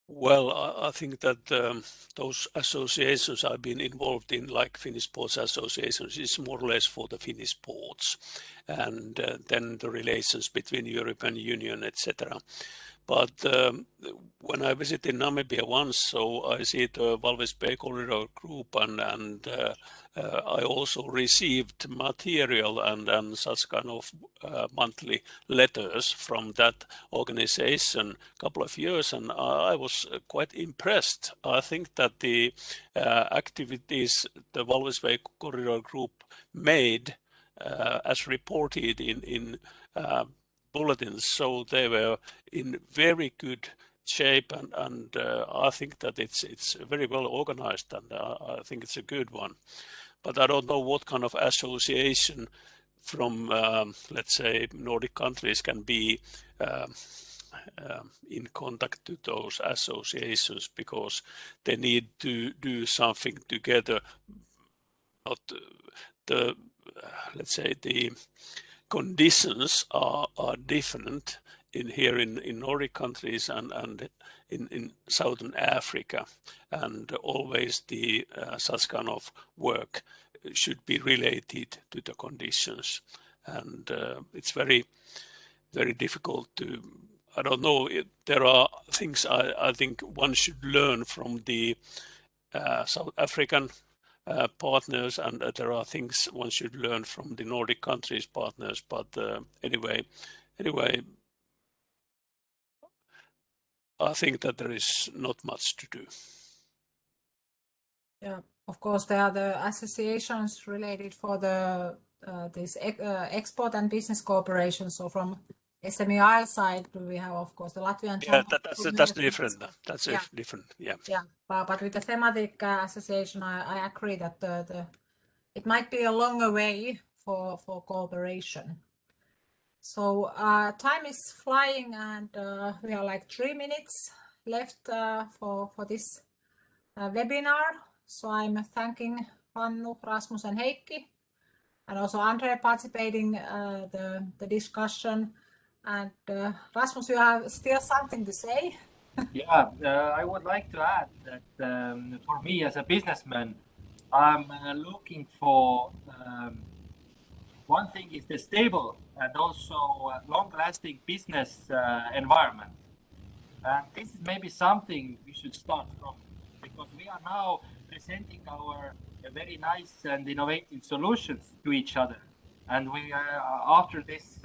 Well, I think that those associations I've been involved in, like Finnish Ports Associations, is more or less for the Finnish ports, and then the relations between European Union, etc. But when I visited Namibia once, so I see the Walvis Bay Corridor Group, and I also received material and such kind of monthly letters from that organization a couple of years, and I was quite impressed. I think that the activities the Walvis Bay Corridor Group made, as reported in bulletins, so they were in very good shape, and I think that it's very well organized, and I think it's a good one. But I don't know what kind of association from let's say Nordic countries can be in contact to those associations, because they need to do something together. Not the let's say the conditions are different here in Nordic countries and in Southern Africa, and always the such kind of work should be related to the conditions, and it's very difficult to, I don't know, there are things I think one should learn from the South African partners, and there are things one should learn from the Nordic countries partners, but anyway, I think that there is not much to do. Yeah, of course, there are the associations related for the this export and business cooperation. So from SME side, we have, of course, the Latvian. Yeah, that's different. That's different. Yeah. Yeah, but with the thematic association, I agree that it might be a longer way for cooperation. So time is flying, and we are like 3 minutes left for this webinar. So I'm thanking Hannu, Rasmus, and Heikki, and also Andre participating the discussion. And Rasmus, you have still something to say? Yeah, I would like to add that for me as a businessman, I'm looking for one thing is the stable and also long-lasting business environment. And this is maybe something we should start from, because we are now presenting our very nice and innovative solutions to each other. And we, after this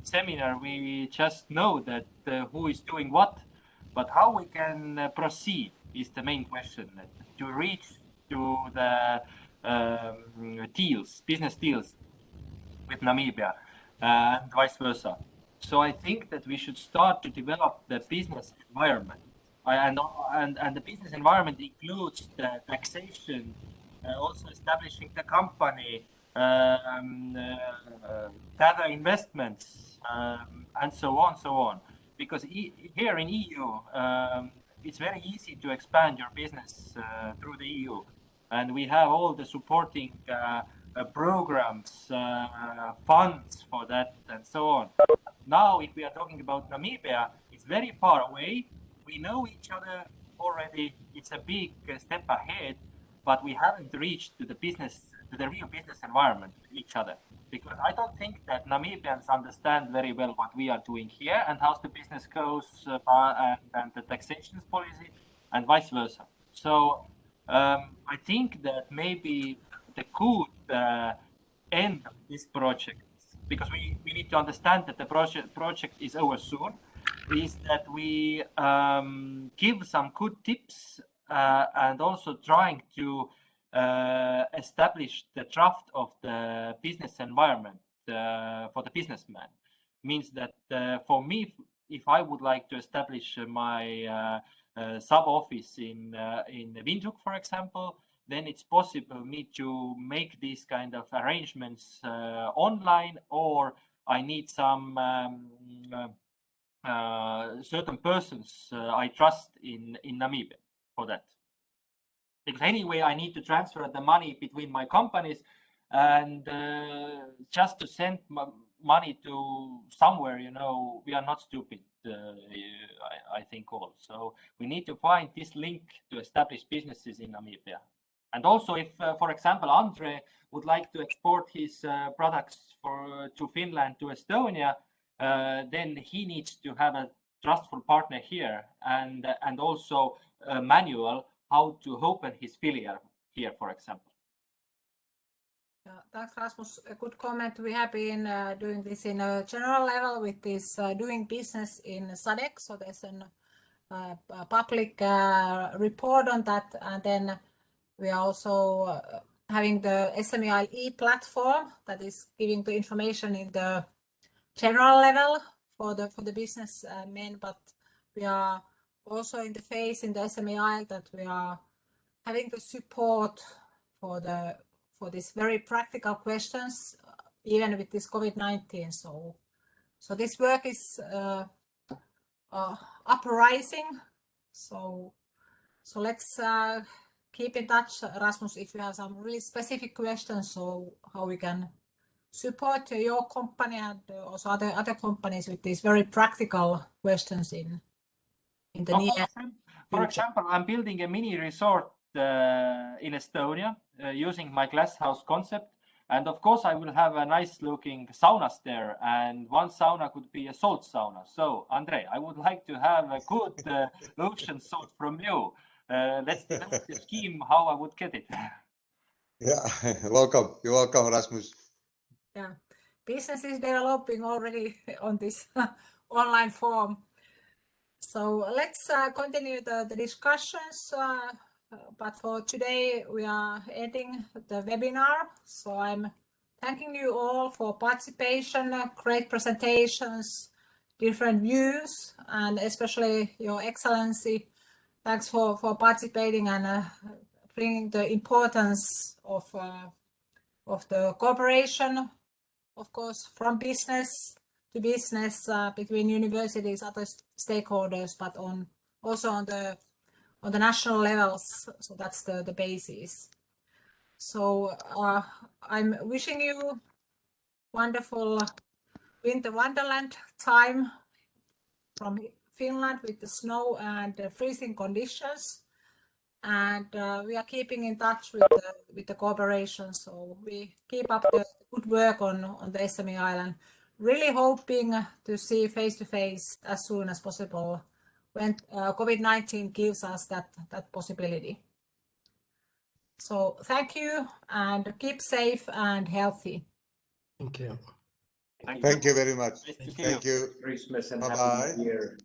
seminar, we just know that who is doing what, but how we can proceed is the main question, to reach to the deals, business deals with Namibia and vice versa. So I think that we should start to develop the business environment. And the business environment includes the taxation, also establishing the company, data investments, and so on. Because here in EU, it's very easy to expand your business through the EU. And we have all the supporting programs, funds for that, and so on. Now, if we are talking about Namibia, it's very far away. We know each other already. It's a big step ahead, but we haven't reached to the real business environment with each other. Because I don't think that Namibians understand very well what we are doing here and how the business goes and the taxation policy and vice versa. So I think that maybe the good end of this project, because we need to understand that the project is over soon, is that we give some good tips and also trying to establish the draft of the business environment for the businessman. Means that for me, if I would like to establish my sub office in Windhoek, for example, then it's possible me to make these kind of arrangements online, or I need some certain persons I trust in Namibia for that. Because anyway, I need to transfer the money between my companies, and just to send money to somewhere, you know, we are not stupid, I think all. So we need to find this link to establish businesses in Namibia. And also if, for example, Andre would like to export his products to Finland, to Estonia, then he needs to have a trustful partner here, and also a manual how to open his filial here, for example. Thanks, Rasmus. A good comment. We have been doing this in a general level with this doing business in SADC. So there's a public report on that, and then we are also having the SMEI platform that is giving the information in the general level for the business men, but we are also in the phase in the SMEI that we are having the support for these very practical questions, even with this COVID-19. So this work is uprising. So let's keep in touch, Rasmus, if you have some really specific questions, so how we can support your company and also other companies with these very practical questions in the near. For example, I'm building a mini resort in Estonia using my glass house concept. And of course, I will have a nice looking saunas there. And one sauna could be a salt sauna. So, Andre, I would like to have a good ocean salt from you. Let's develop the scheme how I would get it. Yeah, welcome. You're welcome, Rasmus. Yeah, business is developing already on this online form. So let's continue the discussions. But for today, we are ending the webinar. So I'm thanking you all for participation, great presentations, different views, and especially Your Excellency. Thanks for participating and bringing the importance of the cooperation, of course, from business to business between universities, other stakeholders, but also on the national levels. So that's the basis. So I'm wishing you wonderful winter wonderland time from Finland with the snow and freezing conditions. And we are keeping in touch with the cooperation. So we keep up the good work on the SME Island. Really hoping to see face to face as soon as possible when COVID-19 gives us that possibility. So thank you and keep safe and healthy. Thank you. Thank you very much. Nice to see Thank you. Christmas and Bye-bye. Happy New Year.